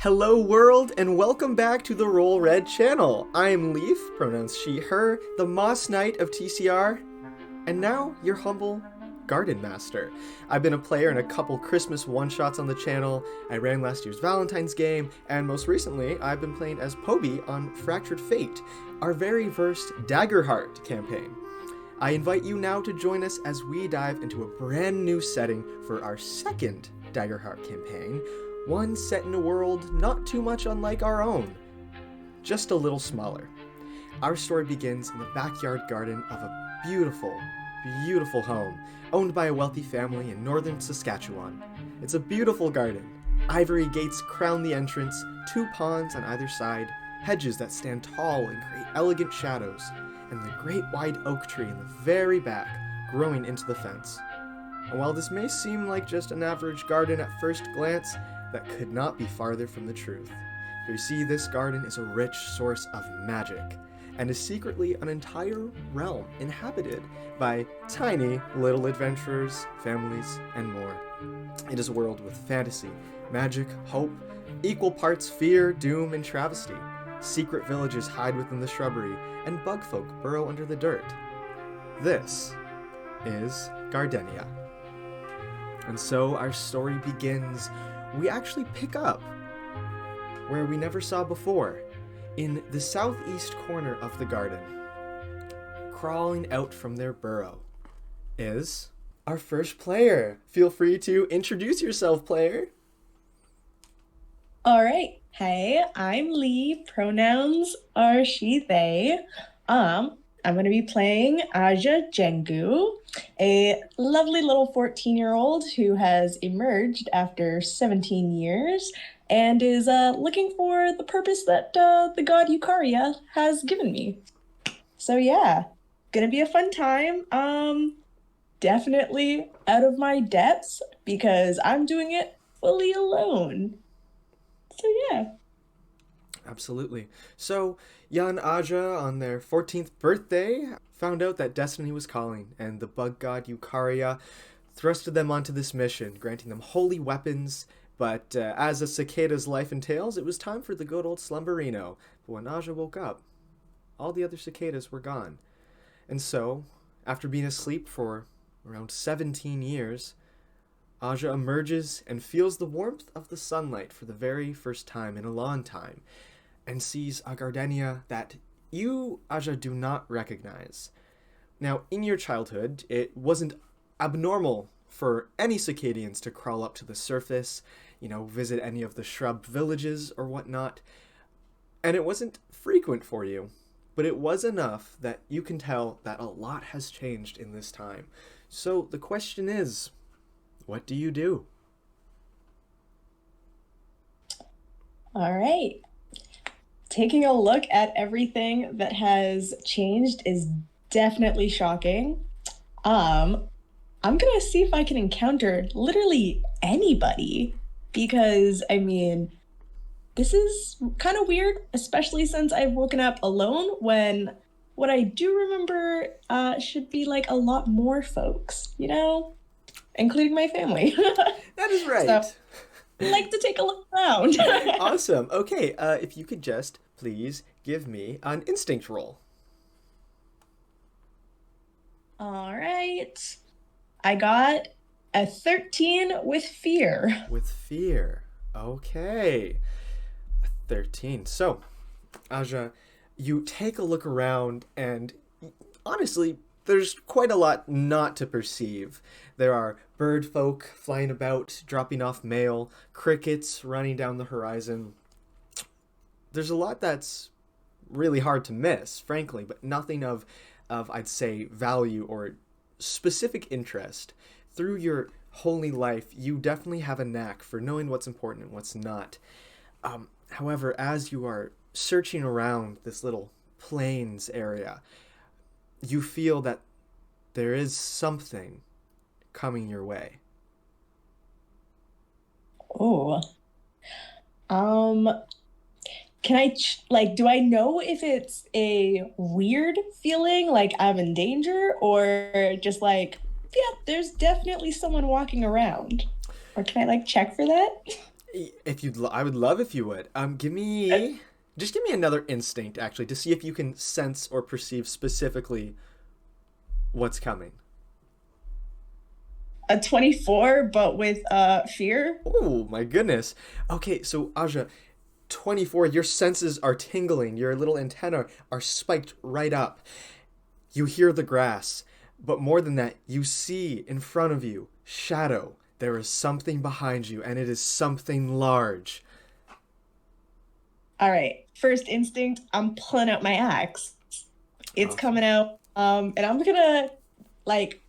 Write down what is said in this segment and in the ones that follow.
Hello world, and welcome back to the Roll Red channel. I am Leaf, pronouns she, her, the MossKnight of TCR, and now your humble Garden Master. I've been a player in a couple Christmas one-shots on the channel, I ran last year's Valentine's game, and most recently I've been playing as Poby on Fractured Fate, our very first Daggerheart campaign. I invite you now to join us as we dive into a brand new setting for our second Daggerheart campaign, one set in a world not too much unlike our own, just a little smaller. Our story begins in the backyard garden of a beautiful, beautiful home owned by a wealthy family in northern Saskatchewan. It's a beautiful garden. Ivory gates crown the entrance, two ponds on either side, hedges that stand tall and create elegant shadows, and the great wide oak tree in the very back growing into the fence. And while this may seem like just an average garden at first glance, that could not be farther from the truth. For you see, this garden is a rich source of magic, and is secretly an entire realm inhabited by tiny little adventurers, families, and more. It is a world with fantasy, magic, hope, equal parts fear, doom, and travesty. Secret villages hide within the shrubbery, and bug folk burrow under the dirt. This is Gardenia. And so our story begins. We actually pick up where we never saw before, in the southeast corner of the garden. Crawling out from their burrow is our first player. Feel free to introduce yourself, player. All right. Hey, I'm Lee. Pronouns are she, they. I'm going to be playing Aja Jengu, a lovely little 14-year-old who has emerged after 17 years and is looking for the purpose that the god Eukarya has given me. So yeah, gonna be a fun time. Definitely out of my depths because I'm doing it fully alone. So yeah. Absolutely. So, Jan Aja, on their 14th birthday, found out that destiny was calling, and the bug god Eukarya thrusted them onto this mission, granting them holy weapons. But as a cicada's life entails, it was time for the good old slumberino. But when Aja woke up, all the other cicadas were gone. And so, after being asleep for around 17 years, Aja emerges and feels the warmth of the sunlight for the very first time in a long time, and sees a Gardenia that you, Aja, do not recognize. Now, in your childhood, it wasn't abnormal for any cicadians to crawl up to the surface, visit any of the shrub villages or whatnot, and it wasn't frequent for you, but it was enough that you can tell that a lot has changed in this time. So the question is, what do you do? All right. Taking a look at everything that has changed is definitely shocking. I'm gonna see if I can encounter literally anybody because, this is kind of weird, especially since I've woken up alone when what I do remember should be like a lot more folks, including my family. That is right. So, like to take a look around. Awesome. Okay, if you could just please give me an instinct roll. All right. I got a 13 with fear. With fear. Okay. 13. So, Aja, you take a look around and honestly, there's quite a lot not to perceive. There are bird folk flying about, dropping off mail, crickets running down the horizon. There's a lot that's really hard to miss, frankly, but nothing of I'd say, value or specific interest. Through your holy life, you definitely have a knack for knowing what's important and what's not. However, as you are searching around this little plains area, you feel that there is something coming your way. Oh. Can I, do I know if it's a weird feeling, like I'm in danger, or just like, yeah, there's definitely someone walking around? Or can I, check for that? If you'd, I would love if you would. Just give me another instinct, actually, to see if you can sense or perceive specifically what's coming. A 24, but with fear. Oh my goodness. Okay, so Aja, 24, your senses are tingling. Your little antennae are spiked right up. You hear the grass, but more than that, you see in front of you shadow. There is something behind you, and it is something large. All right. First instinct, I'm pulling out my axe. It's Awesome. coming out. And I'm gonna like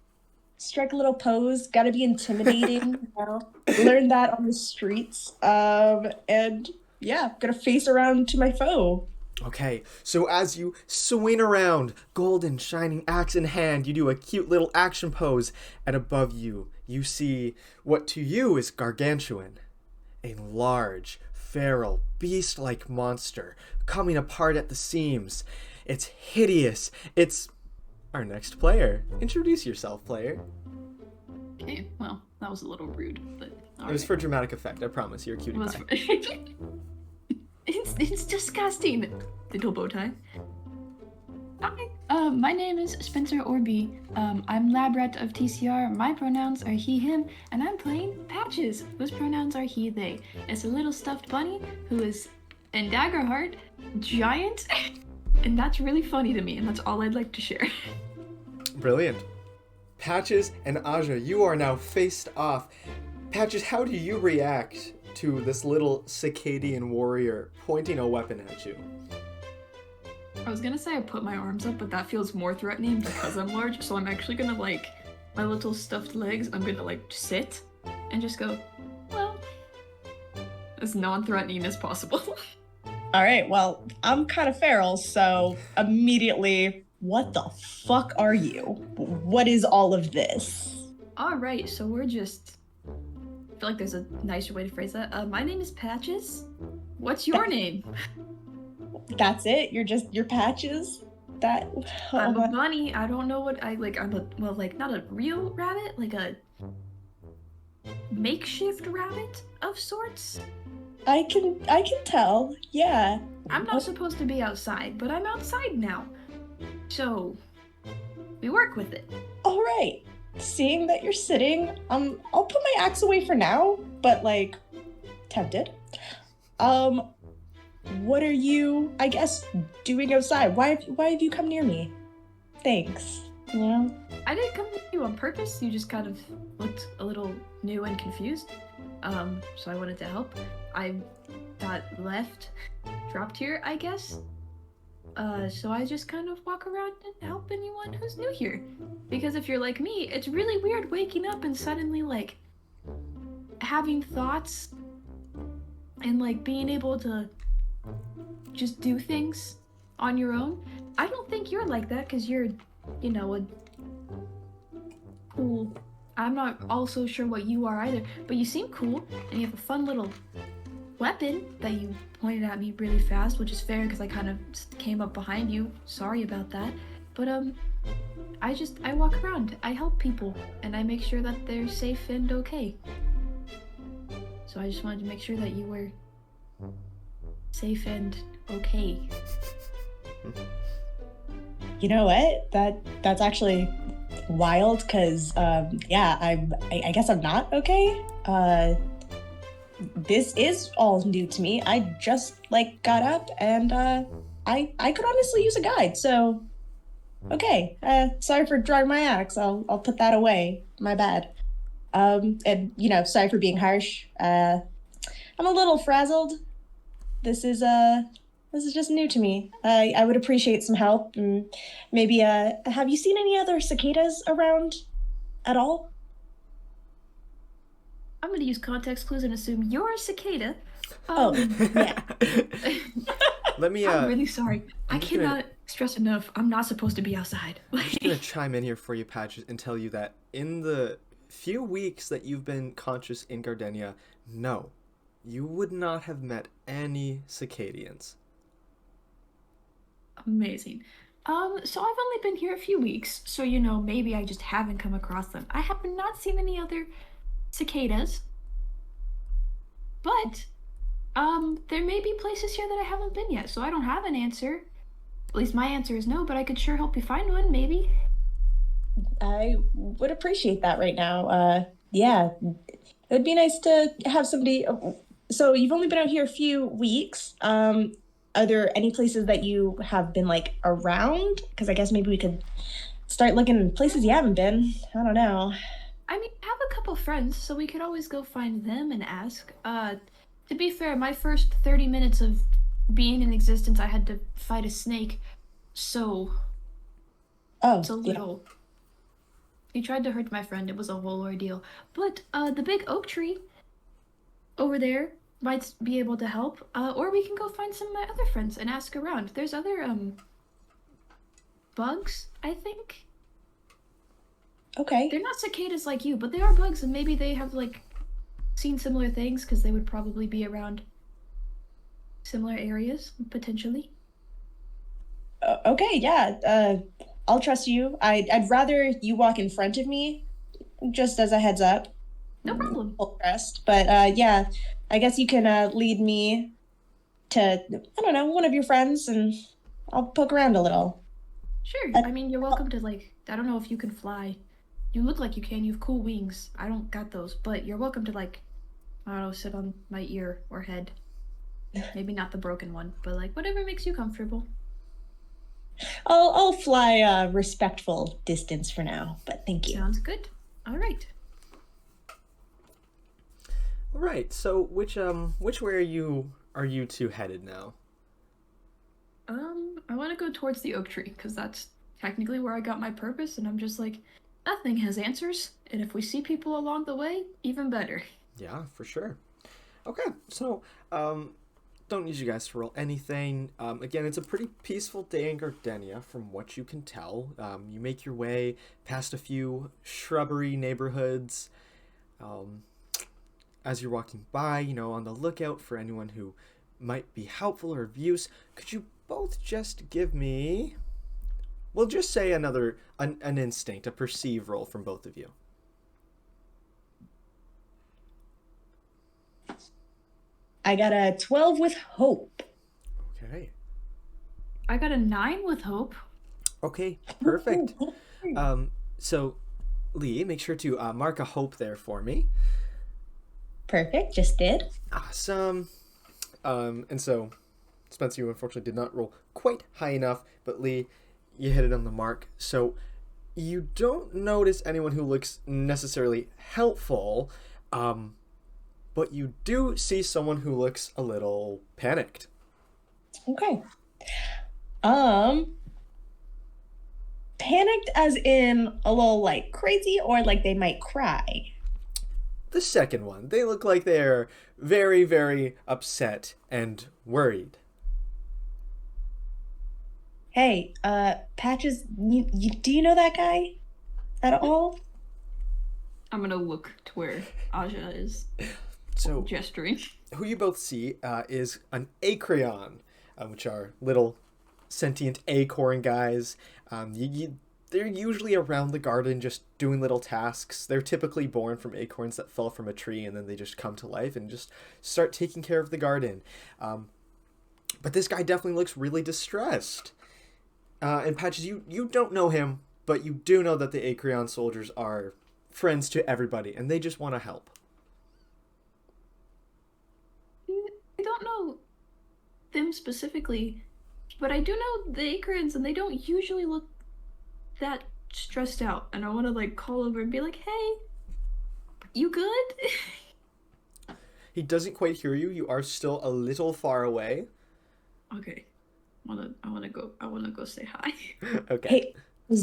strike a little pose. Gotta be intimidating, you know? Learn that on the streets. And yeah, gonna face around to my foe. Okay, so as you swing around, golden shining axe in hand, you do a cute little action pose, and above you, you see what to you is gargantuan, a large, feral, beast like monster coming apart at the seams. It's hideous. It's our next player. Introduce yourself, player. Okay, well, that was a little rude, but It was for dramatic effect, I promise. You're a cutie was pie. it's disgusting. Little bow tie. Hi, my name is Spencer Orby. I'm LabRat of TCR. My pronouns are he, him, and I'm playing Patches, whose pronouns are he, they. It's a little stuffed bunny who is in Daggerheart, giant, and that's really funny to me, and that's all I'd like to share. Brilliant. Patches and Aja, you are now faced off. Patches, how do you react to this little Cicadian warrior pointing a weapon at you? I was gonna say I put my arms up, but that feels more threatening because I'm large, so I'm actually gonna, like, my little stuffed legs, I'm gonna, like, sit and just go, well, as non-threatening as possible. All right, well, I'm kind of feral, so immediately, what the fuck are you? What is all of this? Alright, so we're just... I feel like there's a nicer way to phrase that. My name is Patches. What's your name? That's it? You're Patches? That I'm a bunny. I don't know what I'm a, well, like, not a real rabbit, like a makeshift rabbit of sorts. I can tell. Yeah. I'm not supposed to be outside, but I'm outside now. So, we work with it. All right. Seeing that you're sitting, I'll put my axe away for now, but like tempted. What are you, I guess, doing outside? Why have you come near me? Thanks. You know? I didn't come to you on purpose. You just kind of looked a little new and confused. So I wanted to help. I got left, dropped here, I guess. So I just kind of walk around and help anyone who's new here. Because if you're like me, it's really weird waking up and suddenly, like, having thoughts and, like, being able to just do things on your own. I don't think you're like that because you're, you know, a cool... I'm not also sure what you are either, but you seem cool, and you have a fun little weapon that you pointed at me really fast, which is fair because I kind of came up behind you. Sorry about that. But, I walk around, I help people, and I make sure that they're safe and okay. So I just wanted to make sure that you were safe and okay. You know what? That's actually wild because yeah, I guess I'm not okay. This is all new to me. I just like got up and I could honestly use a guide. So okay. Sorry for drawing my axe. I'll put that away. My bad. And you know, sorry for being harsh. I'm a little frazzled. This is just new to me. I would appreciate some help. And maybe have you seen any other cicadas around at all? I'm gonna use context clues and assume you're a cicada. Oh, yeah. Let me I'm really sorry. I just gonna- cannot stress enough. I'm not supposed to be outside. I'm just gonna chime in here for you, Patches, and tell you that in the few weeks that you've been conscious in Gardenia, no, you would not have met any Cicadians. Amazing. So I've only been here a few weeks, so you know, maybe I just haven't come across them. I have not seen any other cicadas. But there may be places here that I haven't been yet, so I don't have an answer. At least my answer is no, but I could sure help you find one, maybe. I would appreciate that right now. Yeah, it would be nice to have somebody. So you've only been out here a few weeks. Are there any places that you have been like around? Because I guess maybe we could start looking in places you haven't been. I don't know. I mean, I have a couple friends, so we could always go find them and ask. To be fair, my first 30 minutes of being in existence, I had to fight a snake, so Oh, it's a yeah. little. He tried to hurt my friend, it was a whole ordeal. But, the big oak tree over there might be able to help, or we can go find some of my other friends and ask around. There's other, bugs, I think. Okay. They're not cicadas like you, but they are bugs, and maybe they have, like, seen similar things, because they would probably be around similar areas, potentially. Okay, yeah. I'll trust you. I'd rather you walk in front of me, just as a heads up. No problem. Full trust. But yeah, I guess you can lead me to, I don't know, one of your friends, and I'll poke around a little. Sure. I mean, you're welcome to, like, I don't know if you can fly. You look like you can. You have cool wings. I don't got those, but you're welcome to, like, I don't know, sit on my ear or head. Maybe not the broken one, but, like, whatever makes you comfortable. I'll fly a respectful distance for now, but thank you. Sounds good. All right. All right. So which way are you two headed now? I want to go towards the oak tree, because that's technically where I got my purpose, and I'm just like, that thing has answers, and if we see people along the way, even better. Yeah, for sure. Okay. So don't need you guys to roll anything. Again, it's a pretty peaceful day in Gardenia, from what you can tell. You make your way past a few shrubbery neighborhoods. As you're walking by, on the lookout for anyone who might be helpful or of use. Could you both just give me, we'll just say an instinct, a perceive roll from both of you. I got a 12 with hope. Okay. I got a 9 with hope. Okay, perfect. So, Lee, make sure to mark a hope there for me. Perfect, just did. Awesome. And so, Spencer, you unfortunately did not roll quite high enough, but Lee, you hit it on the mark. So, you don't notice anyone who looks necessarily helpful, but you do see someone who looks a little panicked. Okay. Panicked as in a little like crazy or like they might cry? The second one, they look like they're very, very upset and worried. Hey, Patches, do you know that guy at all? I'm gonna look to where Aja is So, gesturing. who you both see is an acreon, which are little sentient acorn guys. They're usually around the garden just doing little tasks. They're typically born from acorns that fell from a tree, and then they just come to life and just start taking care of the garden. But this guy definitely looks really distressed. And Patches, you don't know him, but you do know that the acreon soldiers are friends to everybody, and they just want to help. I don't know them specifically, but I do know the Acorns, and they don't usually look that stressed out. And I want to like call over and be like, "Hey, you good?" He doesn't quite hear you. You are still a little far away. Okay, I wanna go say hi. Okay. Hey,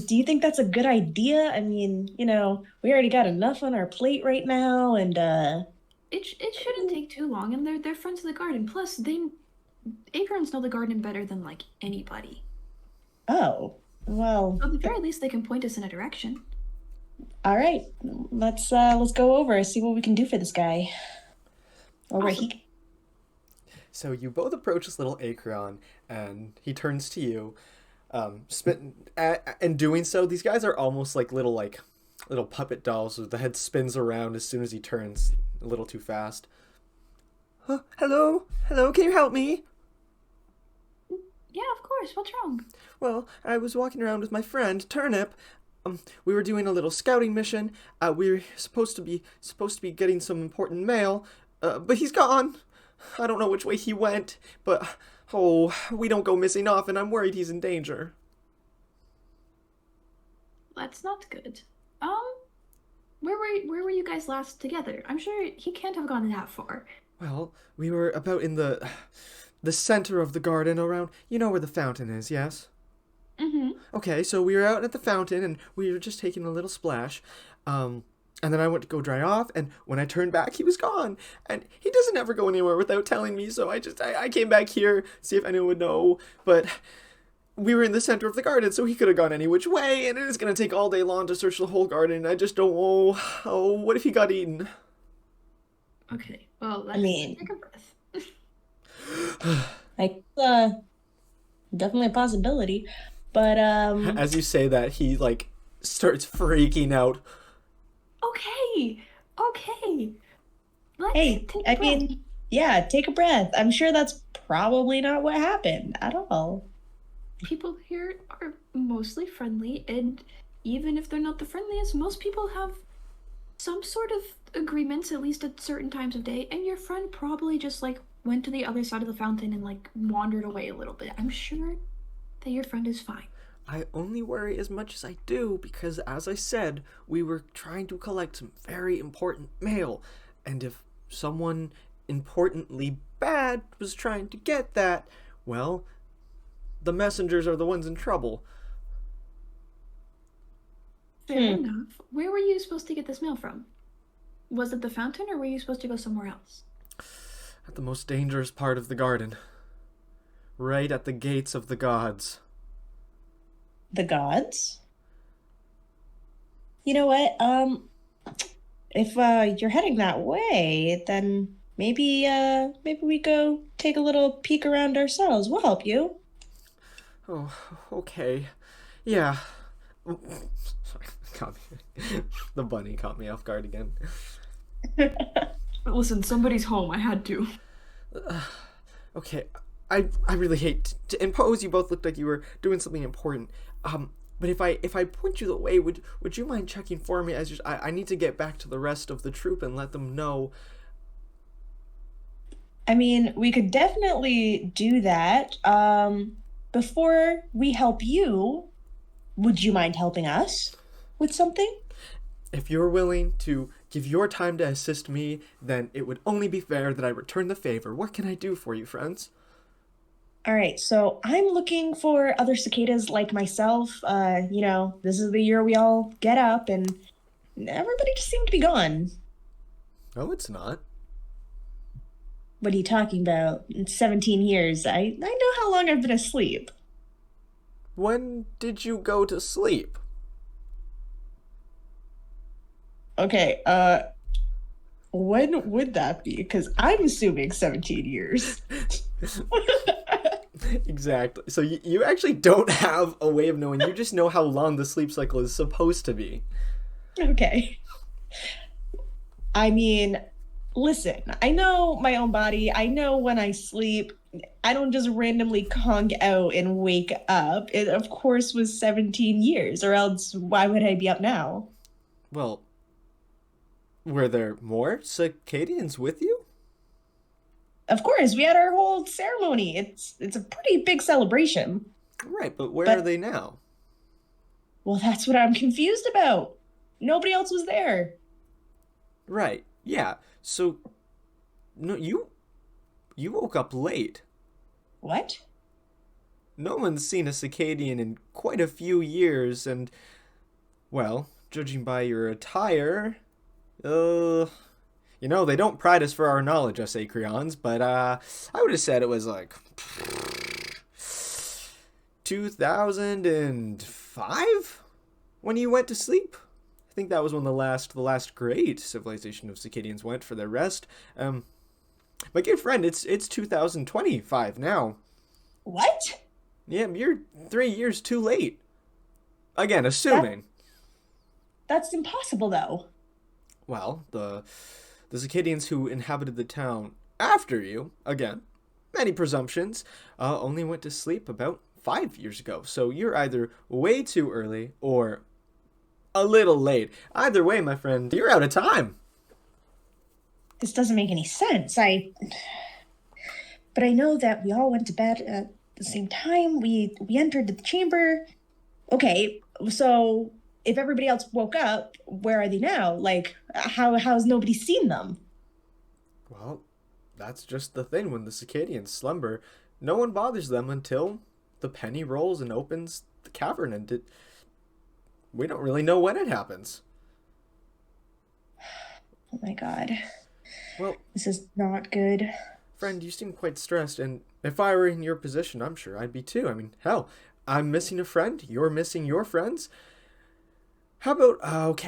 do you think that's a good idea? I mean, we already got enough on our plate right now, and It shouldn't take too long, and they're friends of the garden. Plus, Acorns know the garden better than like anybody. oh, well, At the very least, they can point us in a direction. all right. Let's go over see what we can do for this guy. Or where Awesome. he. So you both approach this little acreon, and he turns to you. And doing so, these guys are almost like little puppet dolls. So the head spins around as soon as he turns a little too fast. Hello? Hello, can you help me? Yeah, of course. What's wrong? Well, I was walking around with my friend, Turnip. We were doing a little scouting mission. We were supposed to be getting some important mail, but he's gone. I don't know which way he went, but oh, we don't go missing often. I'm worried he's in danger. That's not good. Um, where were you guys last together? I'm sure he can't have gone that far. Well, we were about in the center of the garden around, you know where the fountain is, yes? Mm-hmm. Okay, so we were out at the fountain and we were just taking a little splash. And then I went to go dry off, and when I turned back, he was gone. And he doesn't ever go anywhere without telling me, so I came back here, see if anyone would know. But we were in the center of the garden, so he could have gone any which way, and it is going to take all day long to search the whole garden. I just don't know. Oh, what if he got eaten? Okay. Well, let's I mean, take a breath. like, definitely a possibility. But, As you say that, he, like, starts freaking out. Okay. Okay. Let's hey, take a I breath. mean, yeah, take a breath. I'm sure that's probably not what happened at all. People here are mostly friendly, and even if they're not the friendliest, most people have some sort of agreements, at least at certain times of day, and your friend probably just like went to the other side of the fountain and like wandered away a little bit. I'm sure that your friend is fine. I only worry as much as I do because, as I said, we were trying to collect some very important mail, and if someone importantly bad was trying to get that, well, the messengers are the ones in trouble. Fair enough. Where were you supposed to get this mail from? Was it the fountain, or were you supposed to go somewhere else? At the most dangerous part of the garden. Right at the gates of the gods. The gods? You know what? If you're heading that way, then maybe we go take a little peek around ourselves. We'll help you. Oh, okay. Yeah. Sorry, caught me. The bunny caught me off guard again. Listen, somebody's home. I had to. Okay, I really hate to impose. You both looked like you were doing something important. But if I point you the way, would you mind checking for me? As I need to get back to the rest of the troop and let them know. I mean, we could definitely do that. Before we help you, would you mind helping us with something? If you're willing to give your time to assist me, then it would only be fair that I return the favor. What can I do for you, friends? All right, so I'm looking for other cicadas like myself. This is the year we all get up, and everybody just seemed to be gone. No, it's not. What are you talking about? It's 17 years. I know how long I've been asleep. When did you go to sleep? Okay, when would that be? Because I'm assuming 17 years. Exactly. So you actually don't have a way of knowing. You just know how long the sleep cycle is supposed to be. Okay. I mean, listen, I know my own body. I know when I sleep. I don't just randomly conk out and wake up. It, of course, was 17 years, or else why would I be up now? Well, were there more Circadians with you? Of course, we had our whole ceremony. It's a pretty big celebration. Right, but where But- are they now? Well, that's what I'm confused about. Nobody else was there. Right. Yeah. So no, you woke up late. What? No one's seen a Circadian in quite a few years, and well, judging by your attire, they don't pride us for our knowledge, us Acreons, but I would have said it was like 2005 when you went to sleep. I think that was when the last great civilization of Circadians went for their rest. My good friend, it's 2025 now. What? Yeah, you're 3 years too late. Again, assuming. That's impossible, though. Well, the Circadians who inhabited the town after you, again, many presumptions, only went to sleep about 5 years ago. So you're either way too early or a little late. Either way, my friend, you're out of time. This doesn't make any sense. But I know that we all went to bed at the same time. We entered the chamber. Okay, so if everybody else woke up, where are they now? Like, how's nobody seen them? Well, that's just the thing. When the Cicadians slumber, no one bothers them until the penny rolls and opens the cavern, and we don't really know when it happens. Oh my god. Well, This is not good. friend, you seem quite stressed, and if I were in your position, I'm sure I'd be too. I mean, hell, I'm missing a friend, you're missing your friends. How about,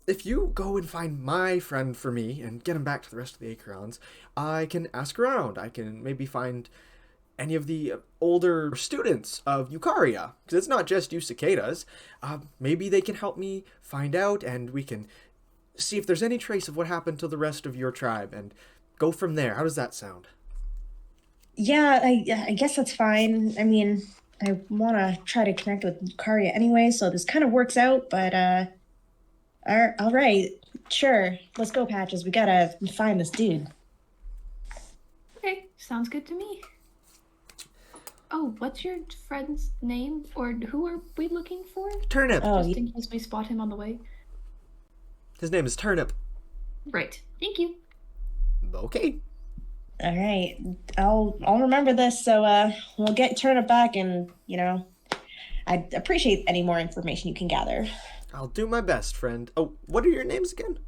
if you go and find my friend for me and get him back to the rest of the Acorons, I can ask around. I can maybe find any of the older students of Eukarya, because it's not just you cicadas. Maybe they can help me find out, and we can see if there's any trace of what happened to the rest of your tribe, and go from there. How does that sound? Yeah, I guess that's fine. I mean, I want to try to connect with Karya anyway, so this kind of works out, but, all right, sure. Let's go, Patches. We gotta find this dude. Okay, sounds good to me. Oh, what's your friend's name? Or who are we looking for? Turnip. Oh, Just in case we spot him on the way. His name is Turnip. Right. Thank you. Okay. all right. I'll remember this, so, we'll get Turnip back, and, I'd appreciate any more information you can gather. I'll do my best, friend. Oh, what are your names again?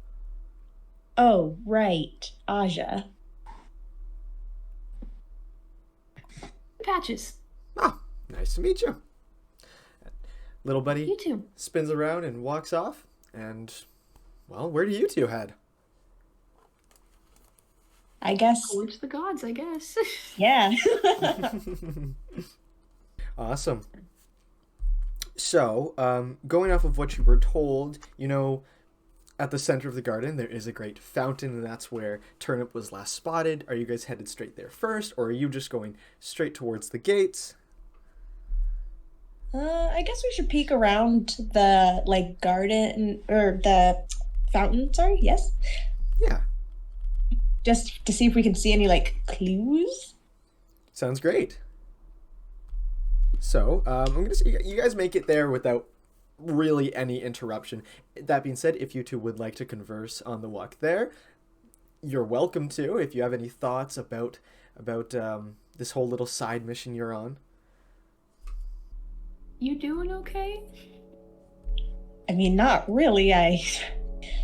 Oh, right. Aja. Patches. Ah, nice to meet you. Little buddy You too. spins around and walks off, and, well, where do you two head? I guess. Towards the gods, I guess. Yeah. Awesome. So, going off of what you were told, at the center of the garden, there is a great fountain, and that's where Turnip was last spotted. Are you guys headed straight there first, or are you just going straight towards the gates? I guess we should peek around the, garden, or the fountain, sorry, yes? Yeah, Just to see if we can see any, clues? sounds great. So, I'm going to say you guys make it there without really any interruption. That being said, if you two would like to converse on the walk there, you're welcome to, if you have any thoughts about this whole little side mission you're on. You doing okay? I mean, not really. I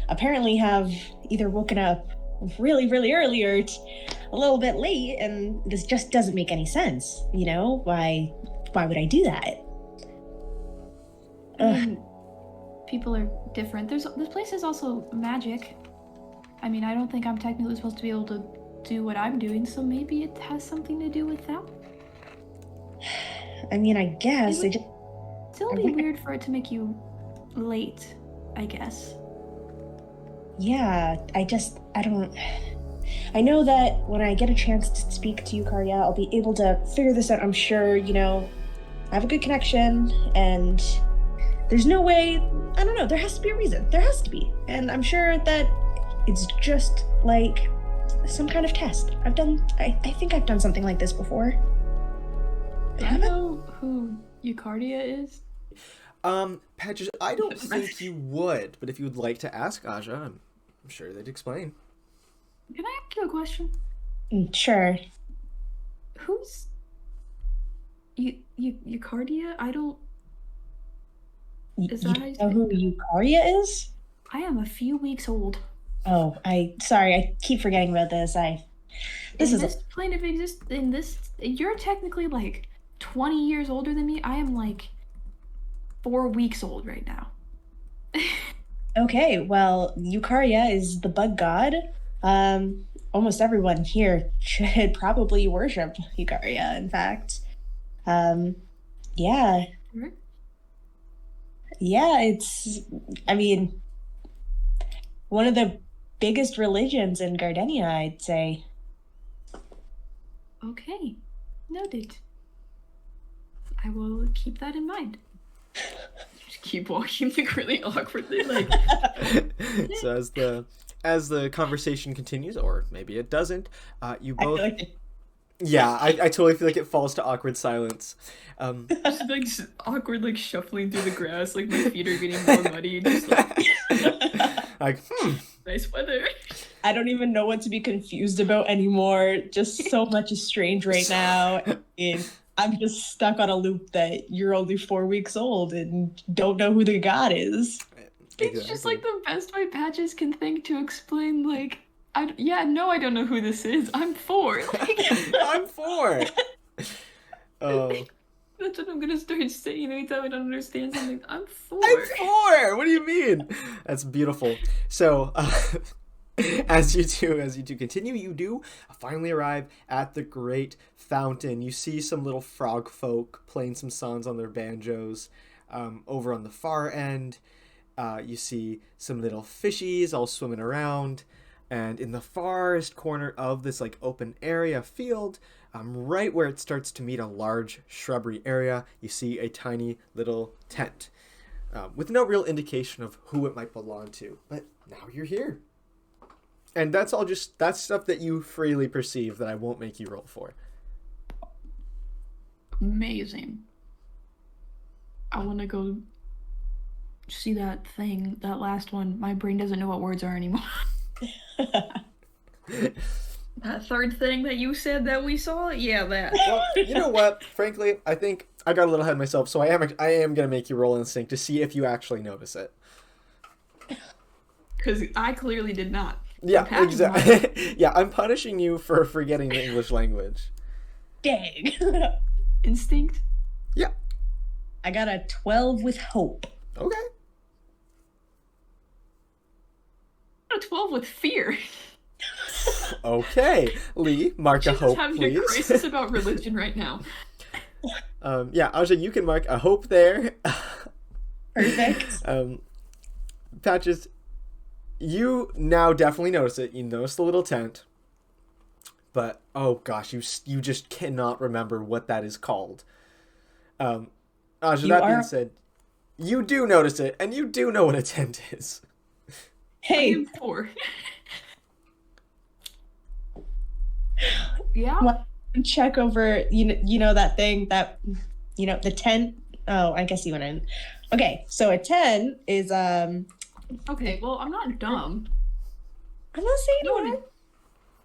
apparently have either woken up really, really early or a little bit late, and this just doesn't make any sense. Why would I do that? I mean, people are different. This place is also magic. I mean, I don't think I'm technically supposed to be able to do what I'm doing, so maybe it has something to do with that. I mean, I guess. It would still be weird for it to make you late, I guess. Yeah, I don't. I know that when I get a chance to speak to you, Karya, I'll be able to figure this out. I'm sure, I have a good connection, and there's no way. I don't know. There has to be a reason. There has to be. And I'm sure that it's just like some kind of test. I think I've done something like this before. Do you know who Eukarya is? Patches, I don't think you would, but if you would like to ask Aja, I'm sure they'd explain. Can I ask you a question? Sure. Who's Eukarya? I don't. Is that how you know who Eukarya is? I am a few weeks old. Oh, sorry, I keep forgetting about this. This plane of you're technically 20 years older than me. I am 4 weeks old right now. Okay, well, Eukarya is the bug god. Almost everyone here should probably worship Eukarya, in fact. Yeah. Right? Yeah, I mean, one of the biggest religions in Gardenia, I'd say. Okay, noted. I will keep that in mind. Just keep walking like really awkwardly, like. So as the conversation continues, or maybe it doesn't, you I both. feel like Yeah, I totally feel like it falls to awkward silence. Just like awkward, like shuffling through the grass, like my feet are getting more muddy, just like Like, nice weather. I don't even know what to be confused about anymore. Just so much is strange right now. And I'm just stuck on a loop that you're only 4 weeks old and don't know who the god is. It's just like the best way Patches can think to explain, like, I don't know who this is. I'm 4. I'm 4. Oh. That's what I'm gonna start saying anytime I don't understand something. I'm 4. I'm 4. What do you mean? That's beautiful. So, as you two continue, you do finally arrive at the great fountain. You see some little frog folk playing some songs on their banjos. Over on the far end, you see some little fishies all swimming around. And in the farthest corner of this like open area field, right where it starts to meet a large shrubbery area, you see a tiny little tent with no real indication of who it might belong to. But now you're here. And that's stuff that you freely perceive that I won't make you roll for. Amazing. I want to go see that thing, that last one. My brain doesn't know what words are anymore. That third thing that you said that we saw? Yeah, that. Well, you know what? Frankly, I think I got a little ahead of myself, so I am going to make you roll instinct to see if you actually notice it. Because I clearly did not. Yeah, exactly. Yeah, I'm punishing you for forgetting the English language. Dang. Instinct? Yeah. I got a 12 with hope. Okay. A 12 with fear. Okay, Lee, mark a hope, having please. a crisis about religion right now. Yeah, Aja, you can mark a hope there. Perfect. Patches, you now definitely notice it. You notice the little tent, but oh gosh, you just cannot remember what that is called. Aja, that being said, you do notice it, and you do know what a tent is. Hey. I am 4. Yeah. Well, check over. You know that thing that the tent. Oh, I guess you went in. Okay, so a tent is Okay, well, I'm not dumb. I'm not saying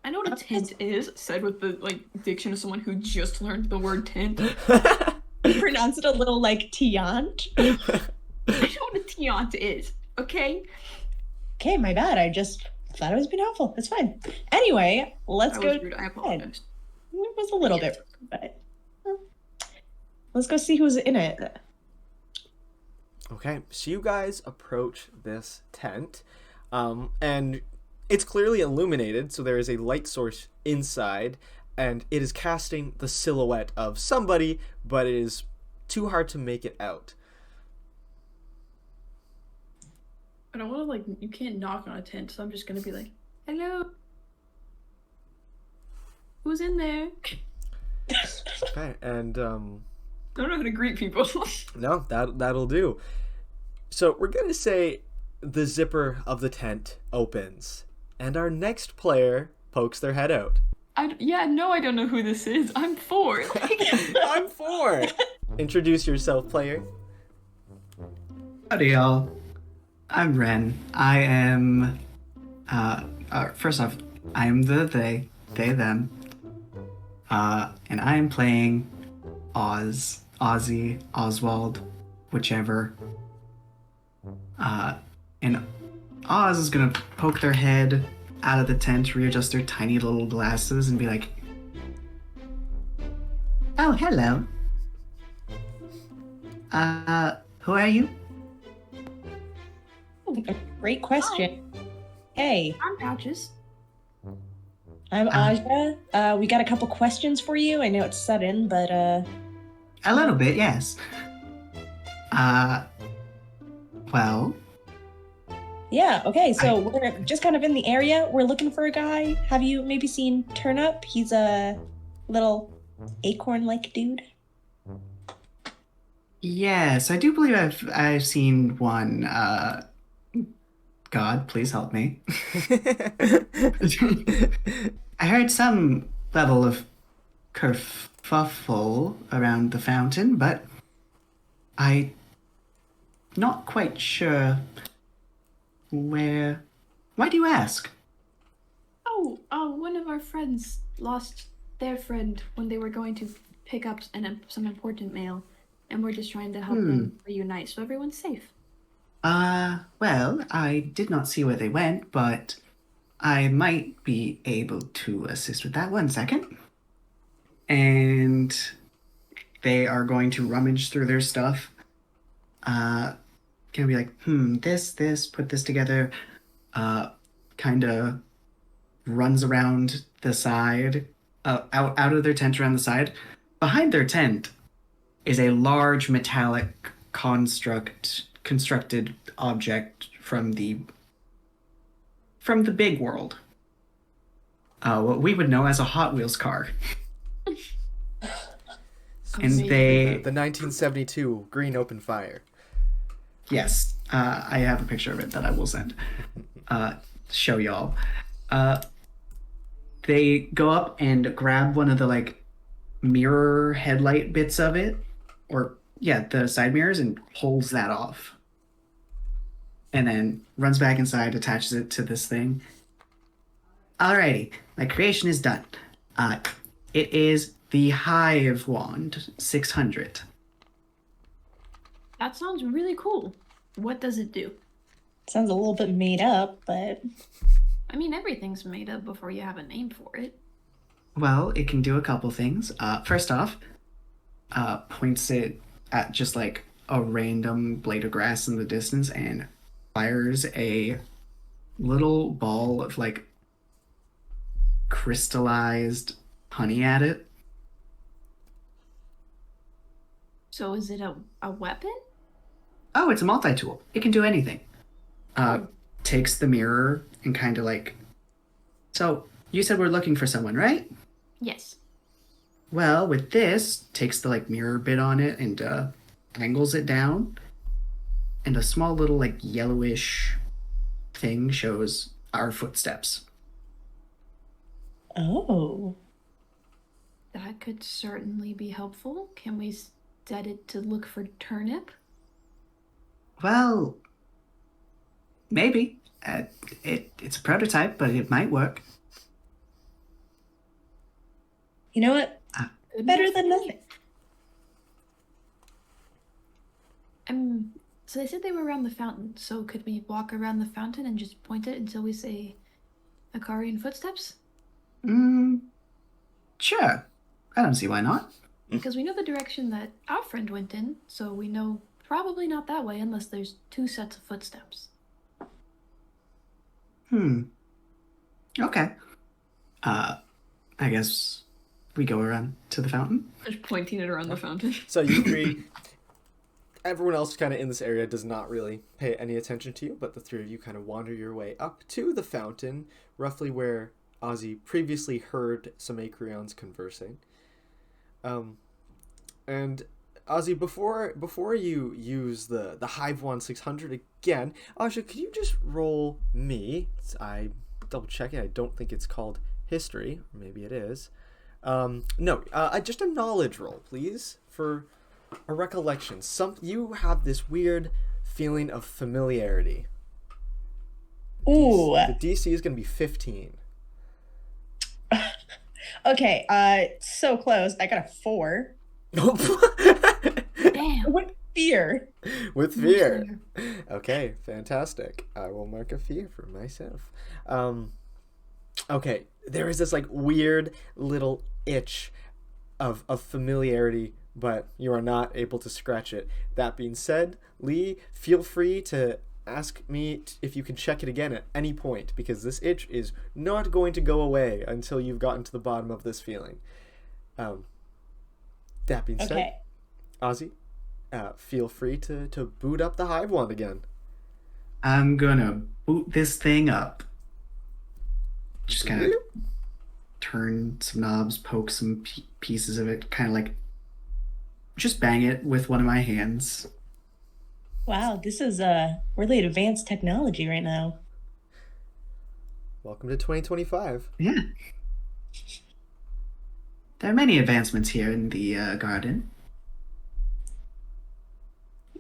I know what a tent is, said with the diction of someone who just learned the word tent. You pronounce it a little like tiant. I know what a tiant is, okay? Okay, my bad. I just thought it was being helpful. It's fine. Anyway, let's go. Rude. I apologize. It was a little bit, but let's go see who's in it. Okay, so you guys approach this tent, and it's clearly illuminated, so there is a light source inside, and it is casting the silhouette of somebody, but it is too hard to make it out. I don't want to, you can't knock on a tent, so I'm just going to be like, hello? Who's in there? Okay, and, I don't know how to greet people. no, that'll do. So we're going to say the zipper of the tent opens, and our next player pokes their head out. I don't know who this is. I'm 4. I'm 4. Introduce yourself, player. Howdy, y'all. I'm Wrenn. I am, first off, I am the they, them. And I am playing Ozzy, Oswald, whichever. And Oz is gonna poke their head out of the tent, readjust their tiny little glasses, and be like, "Oh, hello. Who are you?" Great question. Hey, I'm Patches. I'm Aja. We got a couple questions for you. I know it's sudden, but A little bit, yes. Well, yeah. Okay, so we're just kind of in the area. We're looking for a guy. Have you maybe seen Turn Up? He's little acorn-like dude? Yes, I do believe I've seen one. God, please help me. I heard some level of kerfuffle around the fountain, but I'm not quite sure where. Why do you ask? Oh, one of our friends lost their friend when they were going to pick up some important mail, and we're just trying to help them reunite so everyone's safe. Well, I did not see where they went, but I might be able to assist with that. 1 second. And they are going to rummage through their stuff. Gonna be like, this, put this together. Kind of runs around the side, out of their tent around the side. Behind their tent is a large metallic constructed object from the big world. What we would know as a Hot Wheels car. And they... The 1972 green open fire. Yes, I have a picture of it that I will send. Show y'all. They go up and grab one of the mirror headlight bits of it, or the side mirrors, and pulls that off. And then runs back inside, attaches it to this thing. Alrighty, my creation is done. It is the Hive Wand 600. That sounds really cool. What does it do? Sounds a little bit made up, but... I mean, everything's made up before you have a name for it. Well, it can do a couple things. First off, points it at just a random blade of grass in the distance and fires a little ball of crystallized honey at it. So is it a weapon? Oh, it's a multi-tool. It can do anything. Takes the mirror and kind of So, you said we're looking for someone, right? Yes. Well, with this, takes the mirror bit on it and angles it down. And a small little yellowish thing shows our footsteps. Oh. That could certainly be helpful. Can we set it to look for turnip? Well, maybe. It's a prototype, but it might work. You know what? Better than nothing. So they said they were around the fountain, so could we walk around the fountain and just point it until we say Akarian footsteps? Sure. I don't see why not. Because we know the direction that our friend went in, so we know probably not that way unless there's 2 sets of footsteps. Okay. I guess we go around to the fountain. Just pointing it around the fountain. So you three, everyone else kind of in this area does not really pay any attention to you, but the 3 of you kind of wander your way up to the fountain, roughly where Ozzy previously heard some Acreons conversing. And Ozzy, before you use the Hive Wand 600 again, Ozzy, could you just roll me? I double checking. I don't think it's called history, or maybe it is. No, just a knowledge roll, please, for a recollection. You have this weird feeling of familiarity. Ooh. The DC is going to be 15. Okay, so close. I got a 4. Damn. With fear. With fear. Okay, fantastic. I will mark a fear for myself. Okay, there is this weird little itch of familiarity, but you are not able to scratch it. That being said, Lee, feel free to ask me if you can check it again at any point, because this itch is not going to go away until you've gotten to the bottom of this feeling. That being said, Ozzy, feel free to boot up the Hive Wand again. I'm gonna boot this thing up. Just kind of turn some knobs, poke some pieces of it, kind of like just bang it with one of my hands. Wow, this is really advanced technology right now. Welcome to 2025. Yeah. There are many advancements here in the garden.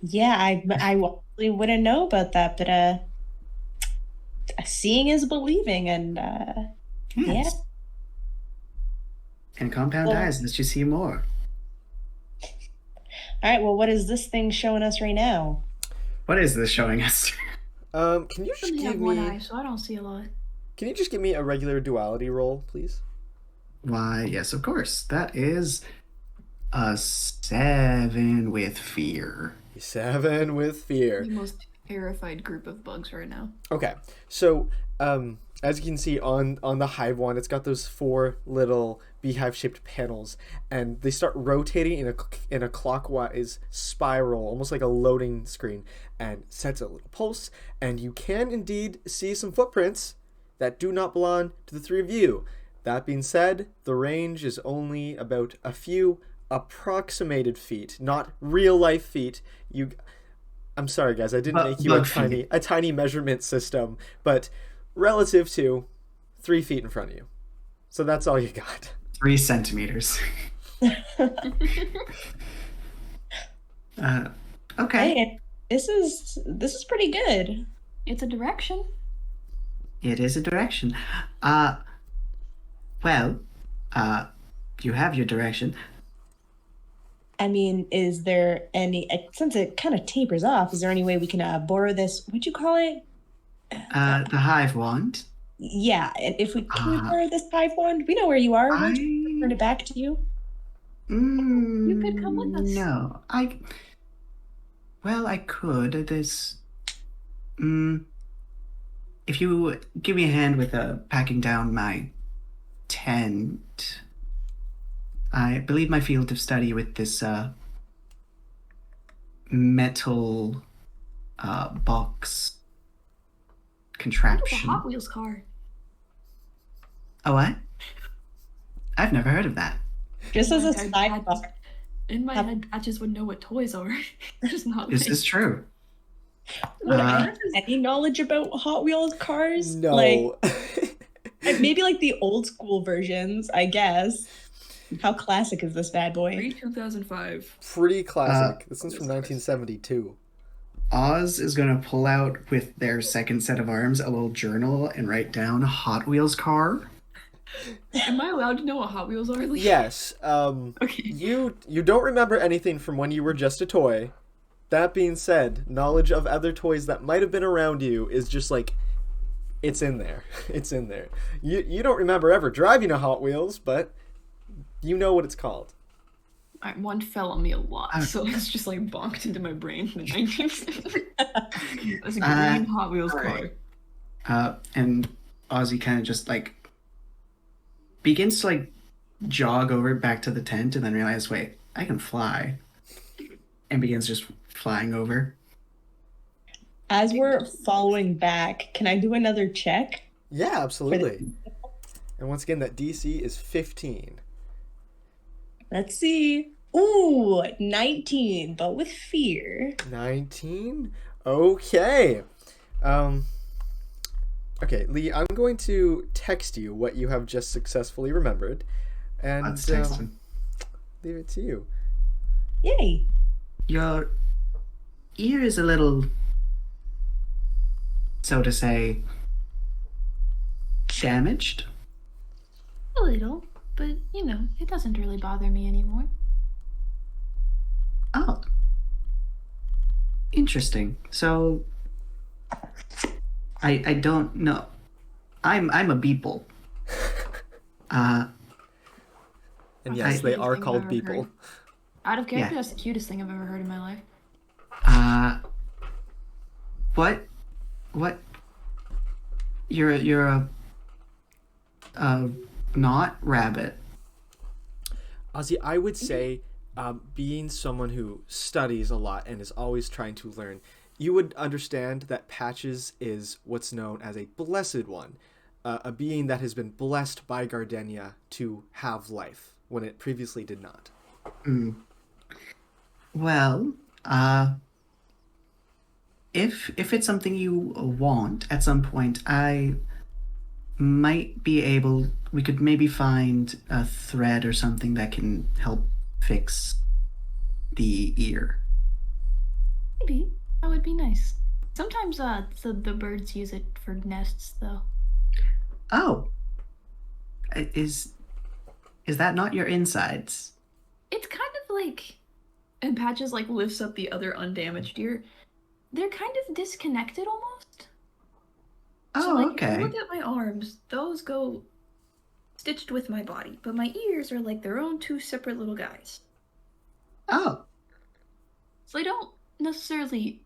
Yeah, I really wouldn't know about that, but seeing is believing, and yeah. Yes. And compound Well- eyes lets you see more. All right, well, what is this thing showing us right now? What is this showing us? Can you I just only give have one eye, me? so I don't see a lot. Can you just give me a regular duality roll, please? Why, yes, of course. That is a 7 with fear. 7 with fear. The most terrified group of bugs right now. Okay, so as you can see on the hive wand, it's got those 4 little beehive-shaped panels, and they start rotating in a clockwise spiral, almost like a loading screen, and sets a little pulse, and you can indeed see some footprints that do not belong to the 3 of you. That being said, the range is only about a few approximated feet, not real life feet. I'm sorry, guys, I didn't make you a tiny measurement system, but relative to 3 feet in front of you. So that's all you got. 3 centimeters. Okay. Hey, this is pretty good. It's a direction. It is a direction. Well, you have your direction. I mean, is there any, since it kind of tapers off, is there any way we can borrow this? What'd you call it? The hive wand. Yeah, and if we can borrow this hive wand, we know where you are. We'll just turn it back to you. You could come with us. No, Well, I could. There's. If you give me a hand with packing down my tent, I believe my field of study with this metal box It's a contraption. Hot Wheels car. Oh, what? I've never heard of that. Just as a Okay, sidebar. In my head, I just would know what toys are. Just not This like- is true. Would I have any knowledge about Hot Wheels cars? No. Like, maybe like the old school versions, I guess. How classic is this bad boy? Pre-2005. Pretty classic. This one's from 1972. Oz is going to pull out with their second set of arms a little journal and write down Hot Wheels car. Am I allowed to know what Hot Wheels are? Like, Yes. Okay. You don't remember anything from when you were just a toy. That being said, knowledge of other toys that might have been around you is just like, it's in there. It's in there. You don't remember ever driving a Hot Wheels, but you know what it's called. Alright, one fell on me a lot, so it's just like bonked into my brain. The 1970s. That's a green Hot Wheels car. And Ozzy kind of just like begins to like jog over back to the tent and then realize, wait, I can fly. And begins just flying over. As we're following back, can I do another check? Yeah, absolutely. And once again, that DC is 15. Let's see. Ooh, 19, but with fear. 19? Okay. Okay, Lee, I'm going to text you what you have just successfully remembered. And Let's text him. leave it to you. Yay. Your ear is a little, so to say, damaged. A little, but you know, it doesn't really bother me anymore. Oh. Interesting. So I don't know. I'm a beeple. And yes, they Cutest are thing called I've ever people. heard. Out of character, Yeah. that's the cutest thing I've ever heard in my life. What? You're a not rabbit. Ozzy, I would say, being someone who studies a lot and is always trying to learn, you would understand that Patches is what's known as a blessed one. a being that has been blessed by Gardenia to have life when it previously did not. Well, if it's something you want at some point, I might be able. We could maybe find a thread or something that can help fix the ear. Maybe that would be nice. Sometimes the birds use it for nests, though. Oh, is that not your insides? It's kind of like, and Patches like lifts up the other undamaged ear. They're kind of disconnected almost. Oh, So like, okay. if you look at my arms, those go stitched with my body, but my ears are like their own two separate little guys. Oh, So they don't necessarily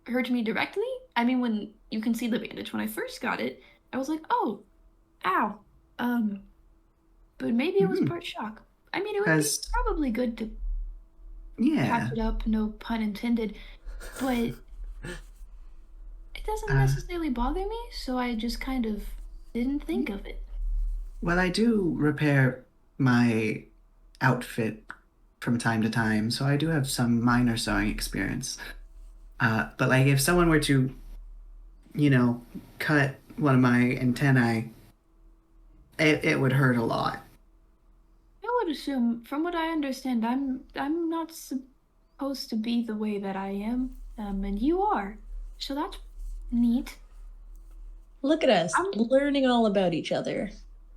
hurt me directly. I mean, when you can see the bandage, when I first got it, I was like, oh, ow. But maybe it was part shock. I mean, it would be probably good to patch it up, no pun intended, but it doesn't necessarily bother me, so I just kind of didn't think of it. Well, I do repair my outfit from time to time, so I do have some minor sewing experience. But like, if someone were to, cut one of my antennae, it would hurt a lot. I would assume, from what I understand, I'm not supposed to be the way that I am, and you are, so that's neat. Look at us, learning all about each other.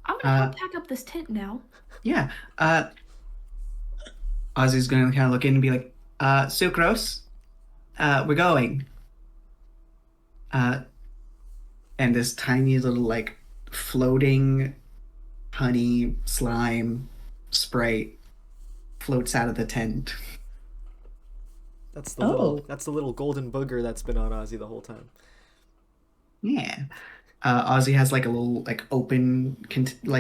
I'm gonna go pack up this tent now. Yeah. Ozzy's gonna kind of look in and be like, Sucrose, we're going. And this tiny little, like, floating honey slime spray floats out of the tent. That's the little golden booger that's been on Ozzy the whole time. Yeah. Ozzy has like a little like open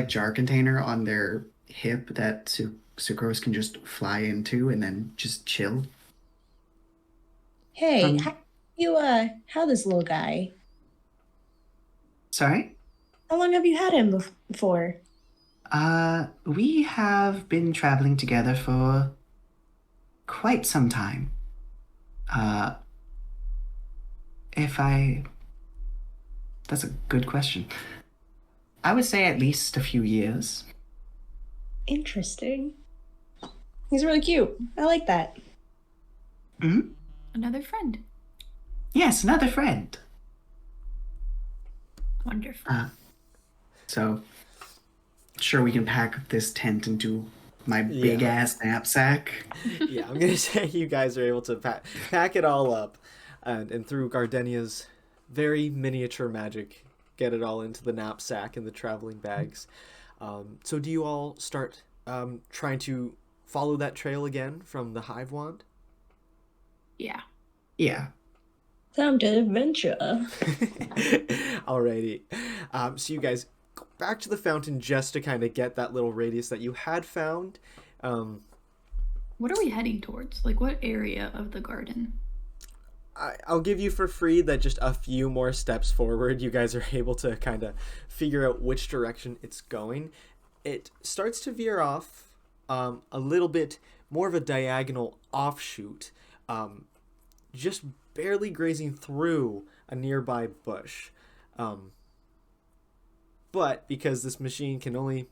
jar container on their hip that Sucrose can just fly into and then just chill. Hey, how this little guy? Sorry? How long have you had him for? We have been traveling together for quite some time. That's a good question. I would say at least a few years. Interesting. He's really cute. I like that. Mm-hmm. Another friend. Yes, another friend. Wonderful. So, sure, we can pack this tent into my big-ass knapsack. Yeah, I'm going to say you guys are able to pack it all up and through Gardenia's very miniature magic, get it all into the knapsack and the traveling bags. So do you all start trying to follow that trail again from the hive wand? Yeah. Yeah. Time to adventure. Alrighty. So you guys go back to the fountain just to kind of get that little radius that you had found. What are we heading towards? Like, what area of the garden? I'll give you for free that just a few more steps forward, you guys are able to kind of figure out which direction it's going. It starts to veer off a little bit more of a diagonal offshoot, just barely grazing through a nearby bush. But because this machine can only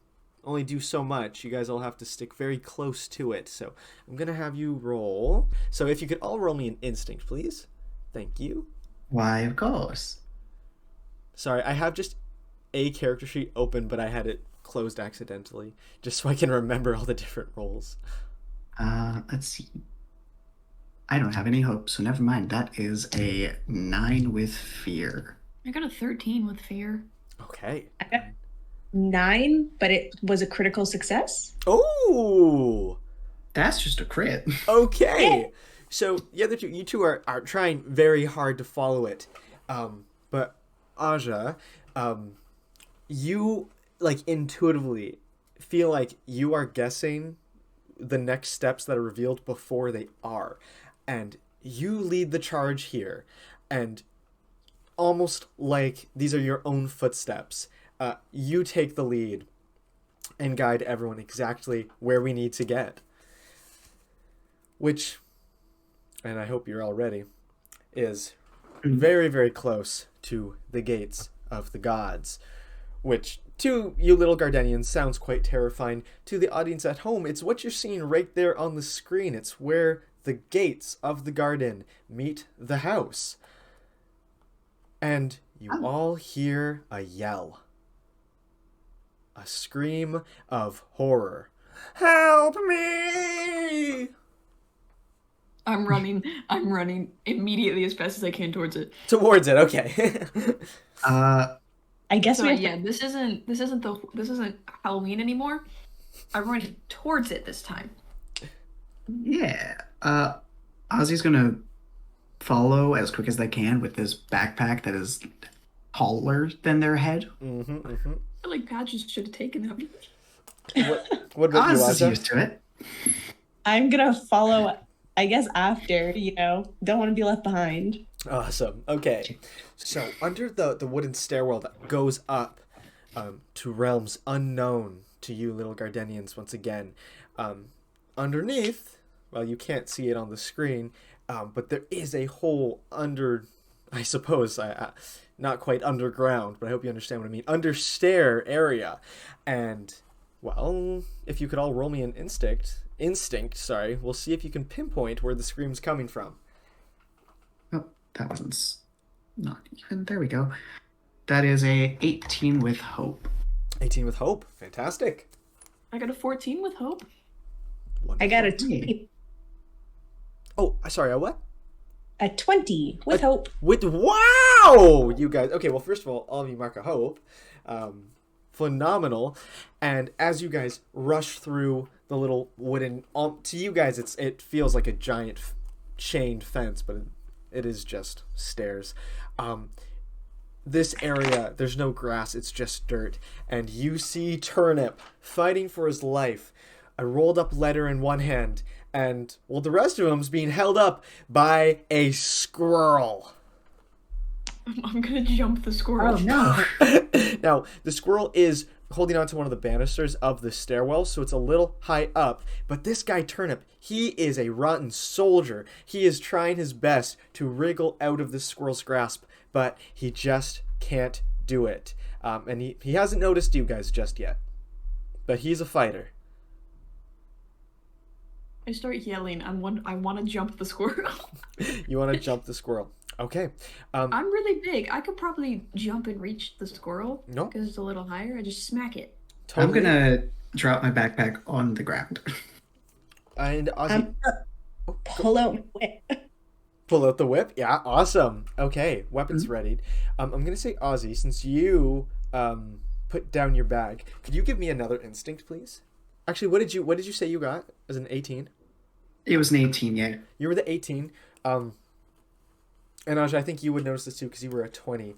do so much, you guys all have to stick very close to it. So I'm going to have you roll. So if you could all roll me an instinct, please. Thank you. Why, of course. Sorry, I have just a character sheet open, but I had it closed accidentally, just so I can remember all the different roles. Let's see. I don't have any hope, so never mind. That is a 9 with fear. I got a 13 with fear. Okay. I got 9, but it was a critical success. Oh! That's just a crit. Okay. Yeah. So the other two, you two are trying very hard to follow it. But Aja, you like intuitively feel like you are guessing the next steps that are revealed before they are. And you lead the charge here. And almost like these are your own footsteps. You take the lead and guide everyone exactly where we need to get. Which, and I hope you're all ready, is very, very close to the gates of the gods. Which, to you little Gardenians, sounds quite terrifying. To the audience at home, it's what you're seeing right there on the screen. It's where the gates of the garden meet the house. And you all hear a yell. A scream of horror. Help me! I'm running immediately as fast as I can towards it. Towards it, okay. I guess So we have yeah, this isn't Halloween anymore. I'm running towards it this time. Yeah. Ozzy's gonna follow as quick as they can with this backpack that is taller than their head. Mm-hmm. I feel like Patches should have taken them. What about you, Oz is Asa? used to it. I'm gonna follow, I guess, after, don't want to be left behind. Awesome. Okay. So, under the wooden stairwell that goes up to realms unknown to you little Gardenians once again, underneath, well, you can't see it on the screen, but there is a hole under, I suppose, not quite underground, but I hope you understand what I mean, under stair area. And, well, if you could all roll me an instinct, we'll see if you can pinpoint where the scream's coming from. Oh, that one's not even. There we go. That is a 18 with hope. 18 with hope. Fantastic. I got a 14 with hope. Wonderful. I got a 20, Oh, sorry, a what? a 20 with hope. With wow, you guys. Okay, well, first of all of you mark a hope. Phenomenal. And as you guys rush through the little wooden, to you guys, it feels like a giant chained fence, but it is just stairs. This area, there's no grass, it's just dirt. And you see Turnip fighting for his life, a rolled up letter in one hand, and, well, the rest of him's being held up by a squirrel. I'm gonna jump the squirrel. Oh no. Now, the squirrel is holding onto one of the banisters of the stairwell, so it's a little high up. But this guy, Turnip, he is a rotten soldier. He is trying his best to wriggle out of the squirrel's grasp, but he just can't do it. And he hasn't noticed you guys just yet. But he's a fighter. I start yelling. I want to jump the squirrel. You want to jump the squirrel. Okay. I'm really big. I could probably jump and reach the squirrel. No. Because it's a little higher. I just smack it. Totally. I'm gonna drop my backpack on the ground. And Ozzy, Pull out my whip. pull out the whip. Yeah, awesome. Okay, weapons readied. I'm gonna say Ozzy, since you put down your bag, could you give me another instinct, please? Actually, what did you say you got as an 18? It was an 18, yeah. You were the 18. And Aj, I think you would notice this too because you were a 20.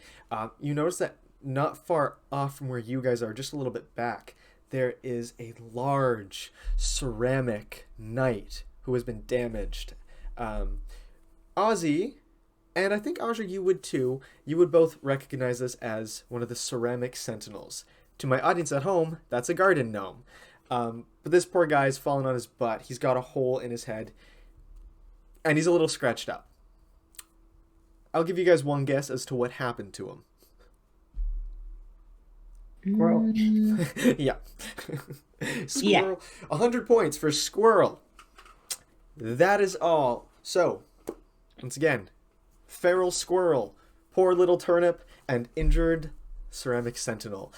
You notice that not far off from where you guys are, just a little bit back, there is a large ceramic knight who has been damaged. Ozzy, and I think Aja, you would too, you would both recognize this as one of the ceramic sentinels. To my audience at home, that's a garden gnome. But this poor guy's fallen on his butt. He's got a hole in his head. And he's a little scratched up. I'll give you guys one guess as to what happened to him. Squirrel. Yeah. Squirrel. 100 points for squirrel. That is all. So, once again, feral squirrel, poor little turnip, and injured ceramic sentinel.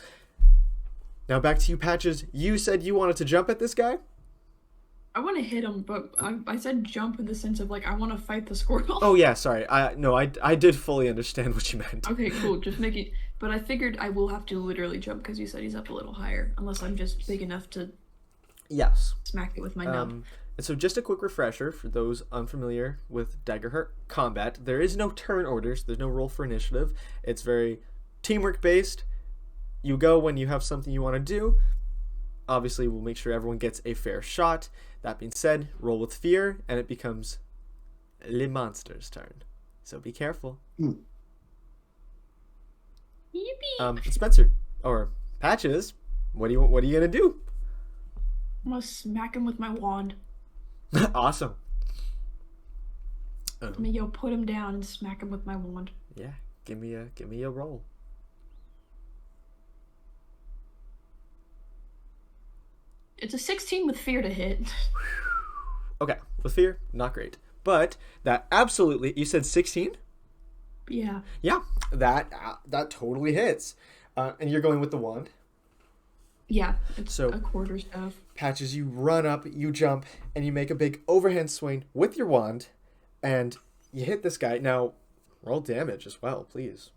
Now back to you, Patches. You said you wanted to jump at this guy? I want to hit him, but I said jump in the sense of, like, I want to fight the squirrel. Oh, yeah, sorry. I did fully understand what you meant. Okay, cool. Just make it... But I figured I will have to literally jump because you said he's up a little higher. Unless I'm just big enough to Yes. smack it with my nub. And so just a quick refresher for those unfamiliar with Daggerheart combat. There is no turn orders. There's no roll for initiative. It's very teamwork based. You go when you have something you want to do. Obviously, we'll make sure everyone gets a fair shot. That being said, roll with fear, and it becomes Le Monster's turn. So be careful. Yippee! Spencer or Patches, what are you gonna do? I'm gonna smack him with my wand. Awesome. I'm gonna go put him down and smack him with my wand. Yeah, give me a roll. It's a 16 with fear to hit. Okay, with fear, not great, but that absolutely. You said 16. Yeah. Yeah, that totally hits, and you're going with the wand. Yeah, it's So- a quarter staff. Patches, you run up, you jump, and you make a big overhand swing with your wand, and you hit this guy. Now, roll damage as well, please.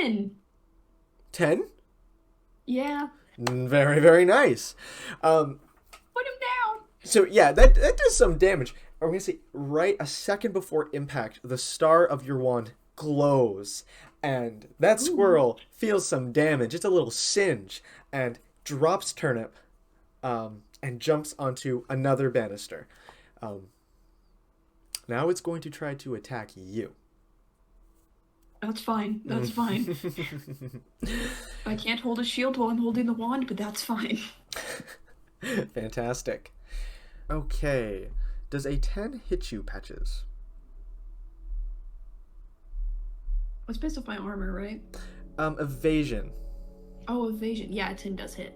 10. 10? Yeah. Very, very nice. Put him down. So yeah, that does some damage. I'm gonna say right a second before impact, the star of your wand glows, and that squirrel feels some damage. It's a little singe, and drops Turnip, and jumps onto another banister. Now it's going to try to attack you. That's fine. That's fine. I can't hold a shield while I'm holding the wand, but that's fine. Fantastic. Okay, does a 10 hit you, Patches? It's based off my armor, right? Evasion. Oh, evasion. Yeah, a 10 does hit.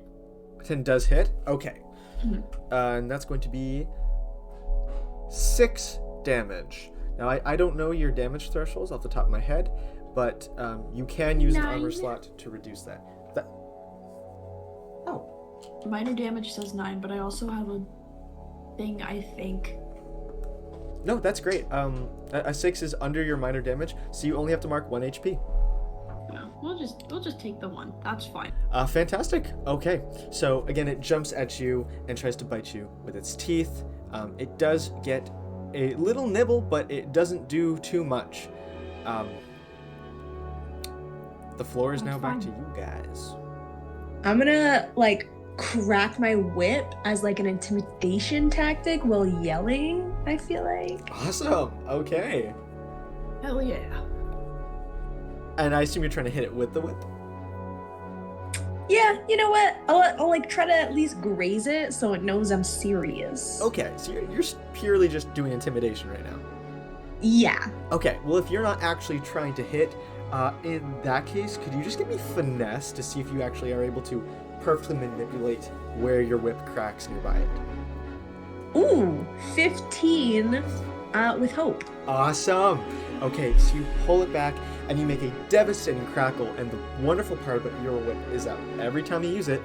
10 does hit? Okay. Mhm. And that's going to be 6 damage. Now, I don't know your damage thresholds off the top of my head, but you can use an armor 9. slot to reduce that. Oh. Minor damage says 9, but I also have a thing, I think. No, that's great. A 6 is under your minor damage, so you only have to mark 1 HP. No, we'll just take the 1. That's fine. Fantastic. Okay. So, again, it jumps at you and tries to bite you with its teeth. It does get a little nibble, but it doesn't do too much. The floor is now back to you guys. I'm gonna crack my whip as an intimidation tactic while yelling, I feel like. Awesome. Okay. Hell yeah. And I assume you're trying to hit it with the whip. Yeah, you know what? I'll try to at least graze it so it knows I'm serious. Okay, so you're purely just doing intimidation right now. Yeah. Okay, well, if you're not actually trying to hit, in that case, could you just give me finesse to see if you actually are able to perfectly manipulate where your whip cracks nearby it? Ooh, 15 with hope. Awesome. Okay, so you pull it back and you make a devastating crackle, and the wonderful part about your whip is that every time you use it,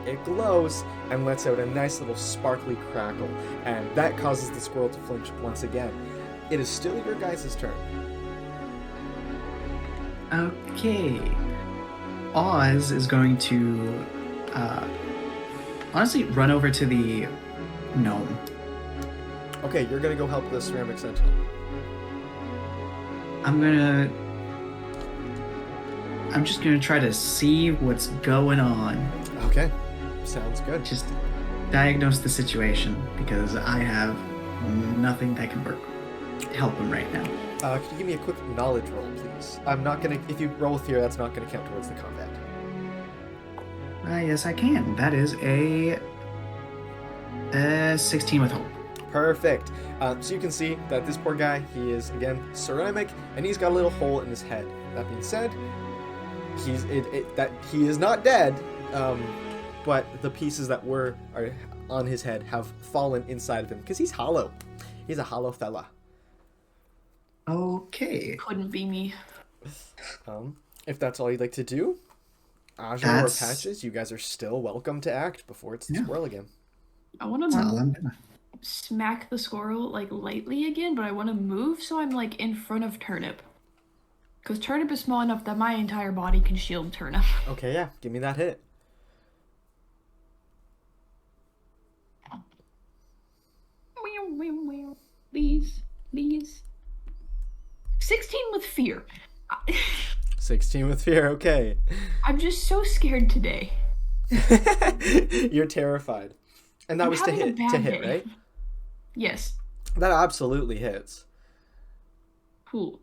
it glows and lets out a nice little sparkly crackle, and that causes the squirrel to flinch once again. It is still your guys' turn. Okay. Oz is going to honestly run over to the gnome. Okay, you're gonna go help the ceramic sentinel. I'm just gonna try to see what's going on. Okay, sounds good. Just diagnose the situation because I have nothing that can help him right now. Could you give me a quick knowledge roll, please? I'm not gonna. If you roll with fear, that's not gonna count towards the combat. Yes, I can. That is a 16 with hope. Perfect. So you can see that this poor guy, he is again ceramic, and he's got a little hole in his head. That being said, he is not dead, but the pieces that are on his head have fallen inside of him because he's hollow. He's a hollow fella. Okay. Couldn't be me. If that's all you'd like to do, Aja or Patches, you guys are still welcome to act before it's the squirrel again. I want Well, to I'm gonna. smack the squirrel lightly again, but I want to move so I'm in front of Turnip. Because Turnip is small enough that my entire body can shield Turnip. Okay, yeah, give me that hit. Please, please. 16 with fear. 16 with fear, okay. I'm just so scared today. You're terrified. And that I'm was to having a hit, bad day. right? Yes. That absolutely hits. Cool.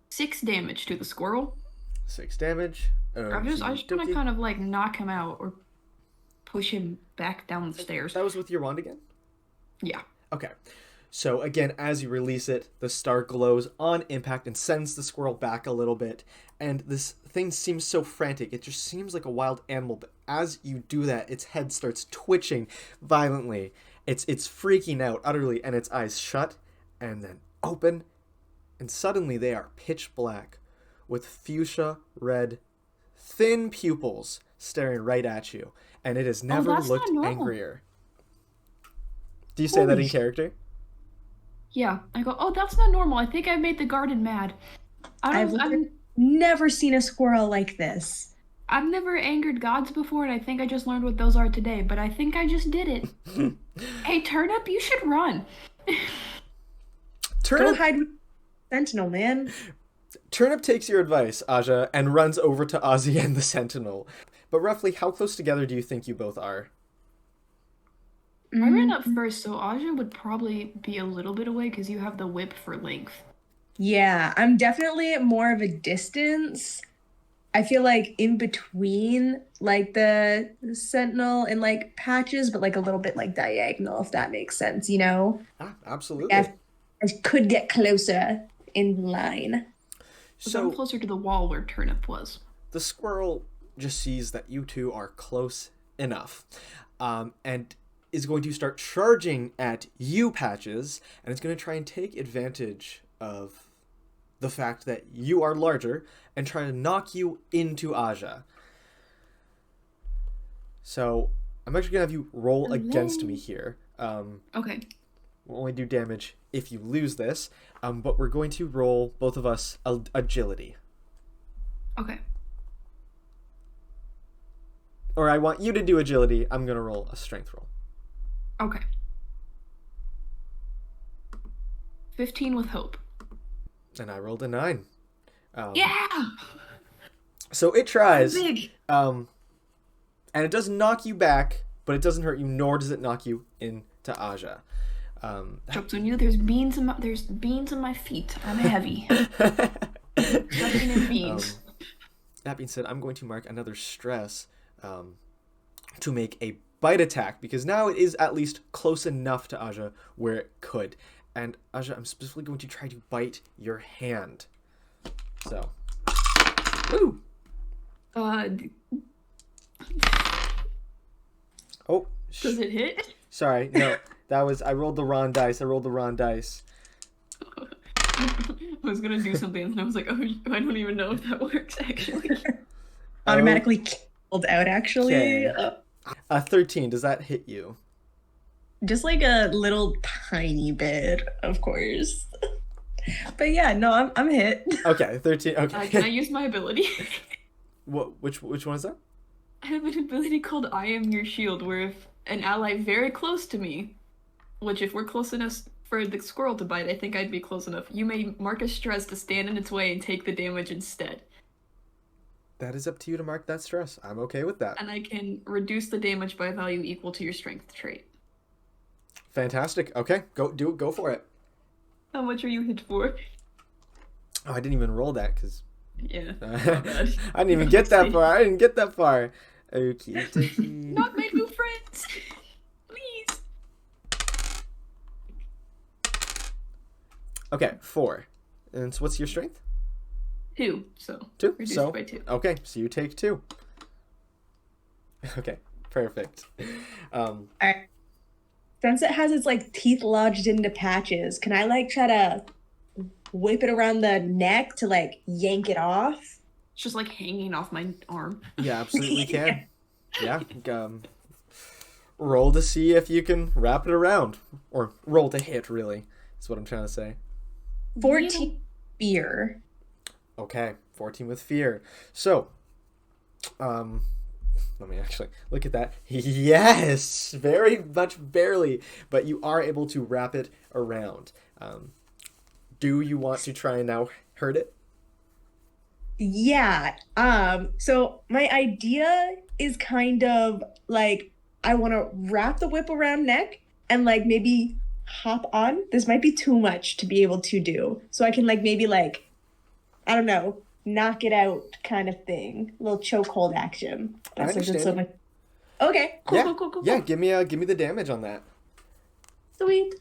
6 damage to the squirrel. 6 damage. I just want to kind of like knock him out or push him back down the stairs. That was with your wand again? Yeah. Okay. So again, as you release it, the star glows on impact and sends the squirrel back a little bit. And this thing seems so frantic. It just seems like a wild animal. But as you do that, its head starts twitching violently. It's freaking out utterly, and its eyes shut and then open. And suddenly they are pitch black with fuchsia red, thin pupils staring right at you. And it has never looked angrier. Do you say that in character? Yeah. I go, oh, that's not normal. I think I made the garden mad. I've never seen a squirrel like this. I've never angered gods before, and I think I just learned what those are today, but I think I just did it. Hey, Turnip, you should run. Go hide with Sentinel, man. Turnip takes your advice, Aja, and runs over to Ozzy and the Sentinel. But roughly, how close together do you think you both are? I ran up first, so Aja would probably be a little bit away because you have the whip for length. Yeah, I'm definitely at more of a distance. I feel like in between, like, the Sentinel and, like, patches, but, like, a little bit, like, diagonal, if that makes sense, you know? Ah, absolutely. I could get closer in line. So I'm closer to the wall where Turnip was. The squirrel just sees that you two are close enough, and is going to start charging at you, Patches, and it's going to try and take advantage of the fact that you are larger and try to knock you into Aja. So I'm actually going to have you roll against me here. Okay. We'll only do damage if you lose this, but we're going to roll, both of us, agility. Okay. Or I want you to do agility. I'm going to roll a strength roll. Okay. 15 with hope. And I rolled a 9. Yeah! So it tries. Big. And it doesn't knock you back, but it doesn't hurt you, nor does it knock you into Aja. Jokes on you, there's beans in my feet. I'm heavy. Stepping in beans. That being said, I'm going to mark another stress to make a bite attack, because now it is at least close enough to Aja where it could. And Aja, I'm specifically going to try to bite your hand. So, woo! Oh, Does it hit? Sorry, no, I rolled the wrong dice. I was gonna do something and I was like, oh, I don't even know if that works actually. Automatically killed out, actually. Okay. 13, does that hit you? Just like a little tiny bit, of course. But yeah, no, I'm hit. Okay, 13. Okay. Can I use my ability? Which one is that? I have an ability called I Am Your Shield, where if an ally very close to me, which if we're close enough for the squirrel to bite, I think I'd be close enough, you may mark a stress to stand in its way and take the damage instead. That is up to you to mark that stress. I'm okay with that. And I can reduce the damage by a value equal to your strength trait. Fantastic. Okay, go for it. How much are you hit for? Oh, I didn't even roll that because Yeah. I didn't even get that far. Okay. Not my new friends. Please. Okay, 4. And so what's your strength? 2. So 2. reduced So by 2. okay, so you take 2. Okay, perfect. Alright. Since it has its like teeth lodged into Patches, can I like try to whip it around the neck to like yank it off? It's just like hanging off my arm. Yeah, absolutely can. Yeah. Roll to see if you can wrap it around, or roll to hit. Really, is what I'm trying to say. 14 fear. Okay, 14 with fear. So, let me actually look at that. Yes, very much barely, but you are able to wrap it around. Do you want to try and now hurt it? Yeah. So my idea is kind of like I want to wrap the whip around neck and like maybe hop on. This might be too much to be able to do. So I can maybe I don't know, knock it out kind of thing. A little chokehold action. I understand. Okay, cool. Yeah, give me the damage on that. Sweet.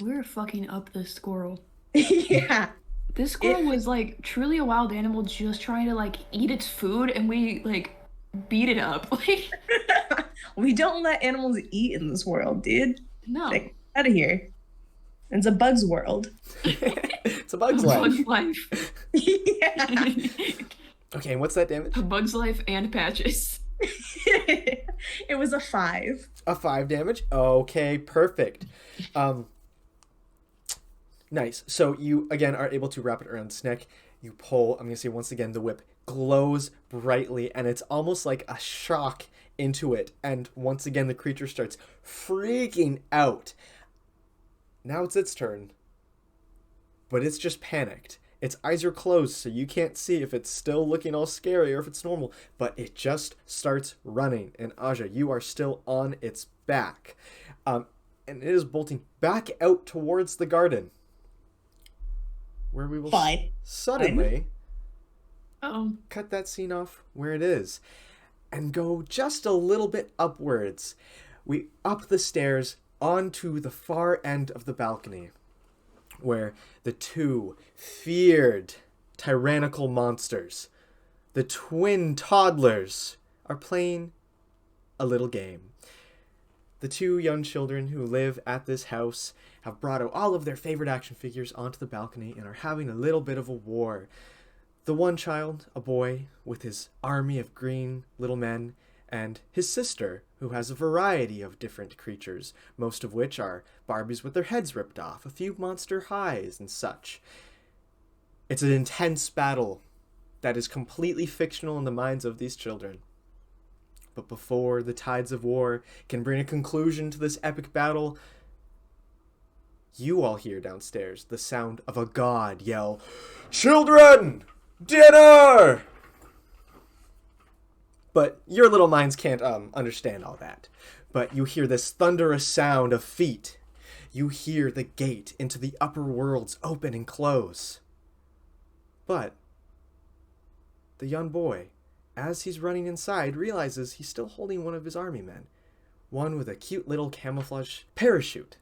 We're fucking up this squirrel. Yeah. This squirrel was truly a wild animal just trying to eat its food, and we beat it up. We don't let animals eat in this world, dude. No. Out of here. It's a bug's world. It's a bug's life. Bug's life. Yeah. Okay, and what's that damage? A bug's life and patches. It was a 5. A 5 damage? Okay, perfect. Nice. So you, again, are able to wrap it around its neck. You pull, I'm going to say once again, the whip glows brightly, and it's almost like a shock into it. And once again, the creature starts freaking out. Now it's its turn. But it's just panicked. Its eyes are closed, so you can't see if it's still looking all scary or if it's normal. But it just starts running. And Aja, you are still on its back. And it is bolting back out towards the garden. Where we will suddenly cut that scene off where it is. And go just a little bit upwards. We up the stairs onto the far end of the balcony, where the 2 feared tyrannical monsters, the twin toddlers, are playing a little game. The 2 young children who live at this house have brought out all of their favorite action figures onto the balcony and are having a little bit of a war. The one child, a boy, with his army of green little men, and his sister, who has a variety of different creatures, most of which are Barbies with their heads ripped off, a few monster highs and such. It's an intense battle that is completely fictional in the minds of these children. But before the tides of war can bring a conclusion to this epic battle, you all hear downstairs the sound of a god yell, "Children! Dinner!" But your little minds can't understand all that. But you hear this thunderous sound of feet. You hear the gate into the upper worlds open and close. But the young boy, as he's running inside, realizes he's still holding one of his army men. One with a cute little camouflage parachute.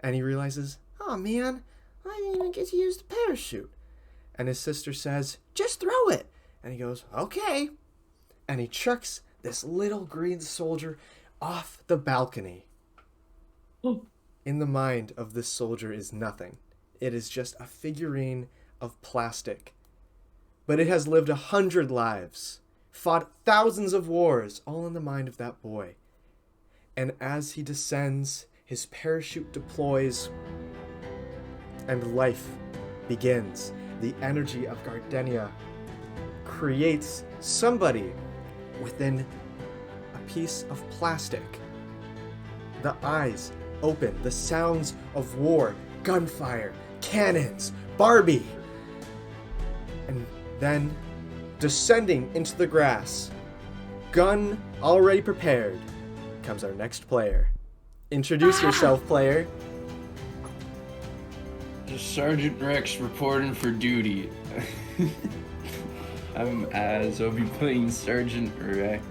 And he realizes, oh man, I didn't even get to use the parachute. And his sister says, just throw it. And he goes, okay. And he chucks this little green soldier off the balcony. Oh. In the mind of this soldier is nothing. It is just a figurine of plastic. But it has lived 100 lives, fought thousands of wars, all in the mind of that boy. And as he descends, his parachute deploys, and life begins. The energy of Gardenia creates somebody within a piece of plastic. The eyes open, the sounds of war, gunfire, cannons, Barbie. And then, descending into the grass, gun already prepared, comes our next player. Introduce yourself, player. Sergeant Rex reporting for duty. I'm I'll be playing Sergeant Rex.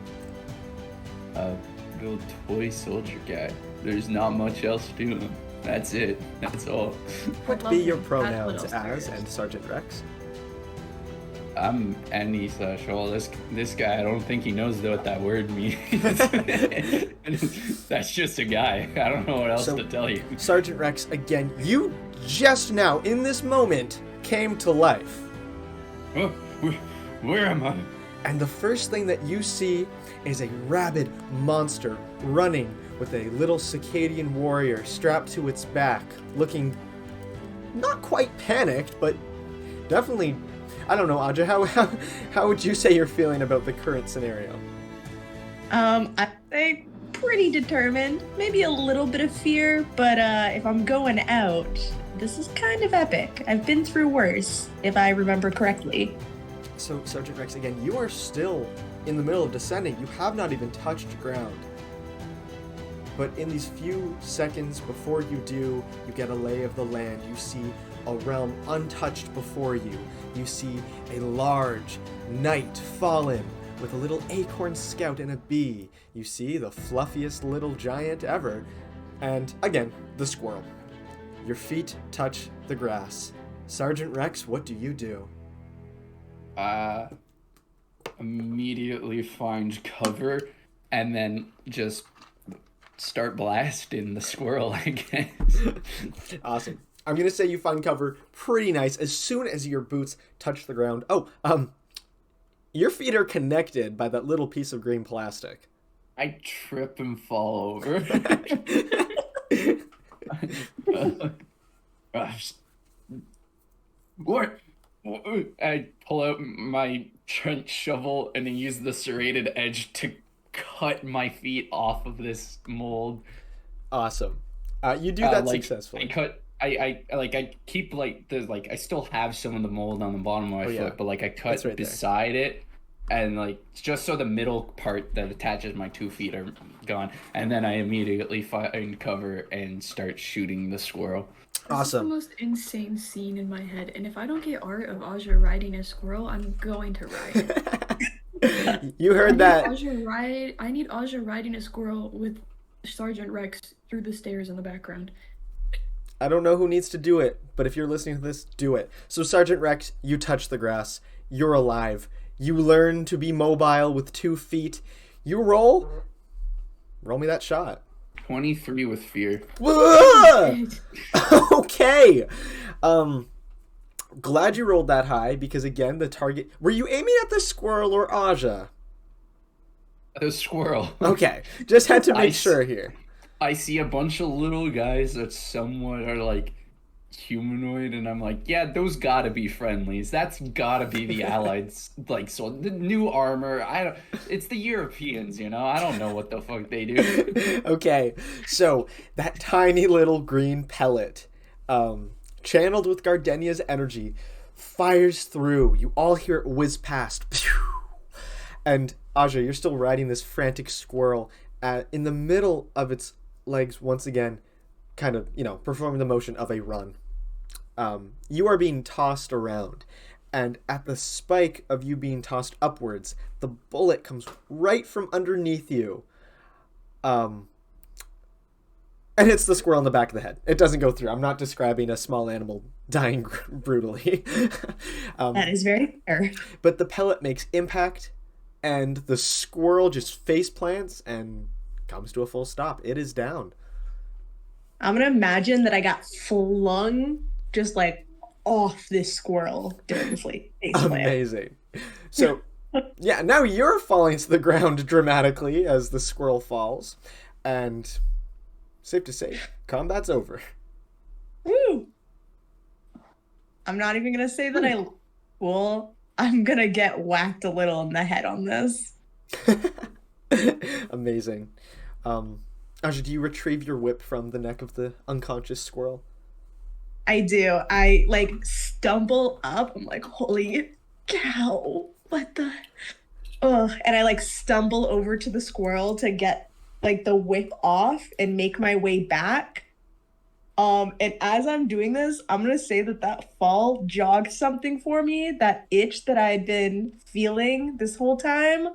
A little toy soldier guy. There's not much else to him. That's it. That's all. What be your pronouns as and Sergeant Rex? I'm any/all. This guy, I don't think he knows what that word means. That's just a guy. I don't know what else to tell you. Sergeant Rex, again, you just now, in this moment, came to life. Oh, where am I? And the first thing that you see is a rabid monster running with a little Circadian warrior strapped to its back, looking not quite panicked, but definitely, I don't know, Aja, how would you say you're feeling about the current scenario? I'd say pretty determined, maybe a little bit of fear, but if I'm going out, this is kind of epic. I've been through worse, if I remember correctly. So, Sergeant Rex, again, you are still in the middle of descending. You have not even touched ground. But in these few seconds before you do, you get a lay of the land. You see a realm untouched before you. You see a large knight fallen with a little acorn scout and a bee. You see the fluffiest little giant ever. And again, the squirrel. Your feet touch the grass. Sergeant Rex, what do you do? Immediately find cover and then just start blasting the squirrel, I guess. Awesome. I'm going to say you find cover pretty nice as soon as your boots touch the ground. Oh, your feet are connected by that little piece of green plastic. I trip and fall over. What? I pull out my trench shovel and then use the serrated edge to cut my feet off of this mold. Awesome. You do that successfully. I keep I still have some of the mold on the bottom of my foot, but I cut right beside it, and just so the middle part that attaches my 2 feet are gone, and then I immediately find cover and start shooting the squirrel. Awesome. This is the most insane scene in my head, and if I don't get art of Aja riding a squirrel, I'm going to riot. You heard that. I need Aja riding a squirrel with Sergeant Rex through the stairs in the background. I don't know who needs to do it, but if you're listening to this, do it. So Sergeant Rex, you touch the grass. You're alive. You learn to be mobile with 2 feet. You roll me that shot. 23 with fear. Okay. Glad you rolled that high because again, the target. Were you aiming at the squirrel or Aja? The squirrel. Okay, just had to make sure here. I see a bunch of little guys that somewhat are humanoid, and I'm like, yeah, those gotta be friendlies. That's gotta be the allies. So the new armor. It's the Europeans, I don't know what the fuck they do. Okay, so that tiny little green pellet, channeled with Gardenia's energy, fires through. You all hear it whiz past. And Aja, you're still riding this frantic squirrel in the middle of its legs once again, kind of, performing the motion of a run. You are being tossed around, and at the spike of you being tossed upwards, the bullet comes right from underneath you. And hits the squirrel in the back of the head. It doesn't go through. I'm not describing a small animal dying brutally. That is very fair. But the pellet makes impact, and the squirrel just face plants and comes to a full stop. It is down. I'm gonna imagine that I got flung just off this squirrel during the face plant. Amazing. So, yeah, now you're falling to the ground dramatically as the squirrel falls, and safe to say, combat's over. Woo! I'm not even gonna say that I'm gonna get whacked a little in the head on this. Amazing. Aja, do you retrieve your whip from the neck of the unconscious squirrel? I do. I stumble up. I'm like, holy cow, what the? Ugh. And I stumble over to the squirrel to get the whip off and make my way back. And as I'm doing this, I'm gonna say that fall jogged something for me, that itch that I had been feeling this whole time.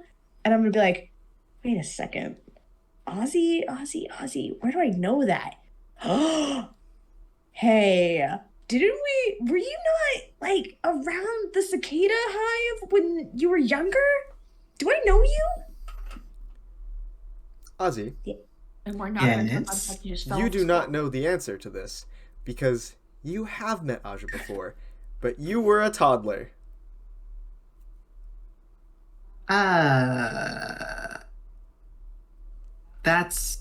And I'm gonna be like, wait a second. Ozzy, where do I know that? Hey, were you not around the cicada hive when you were younger? Do I know you? Ozzy, Yeah. And we're not Yes. you do not know the answer to this because you have met Aja before, but you were a toddler. That's...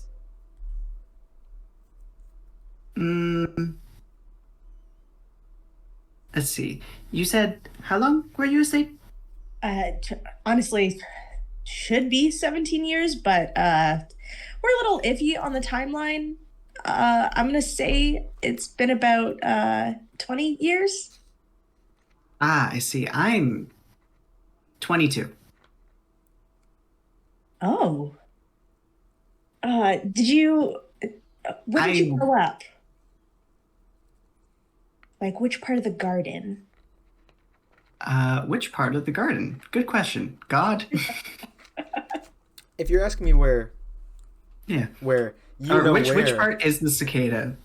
Let's see. You said, how long were you asleep? Honestly, should be 17 years, but we're a little iffy on the timeline. I'm gonna say it's been about 20 years. I see. I'm 22. Oh. Did you? When did you grow up? Like, which part of the garden? Which part of the garden? Good question. God. If you're asking me where, yeah, where you know which where, part is the cicada?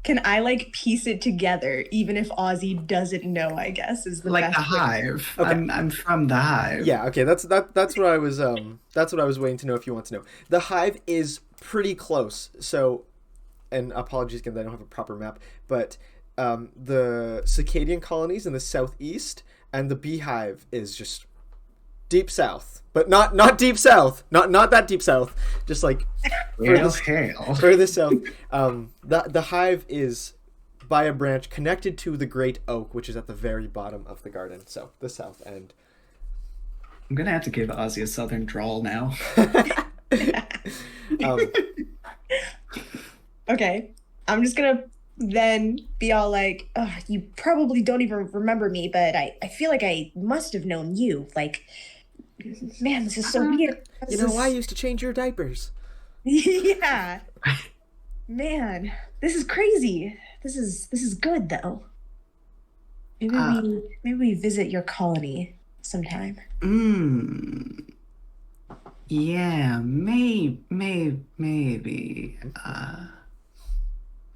Can I like piece it together, even if Ozzy doesn't know? I guess is the like best the hive. Okay. I'm from the hive. Yeah. Okay. That's what I was waiting to know. If you want to know, the hive is pretty close. So, and apologies again that I don't have a proper map, but the Cicadian colonies in the southeast, and the beehive is just deep south, but not deep south, not that deep south, just like further south. The hive is by a branch connected to the great oak, which is at the very bottom of the garden, so the south end. I'm gonna have to give Ozzy a southern drawl now. Okay, I'm just gonna then be all like, you probably don't even remember me, but I feel like I must have known you. Like, man, this is so weird. I used to change your diapers. Yeah. Man, this is crazy. This is good though. Maybe we visit your colony sometime. Yeah, maybe.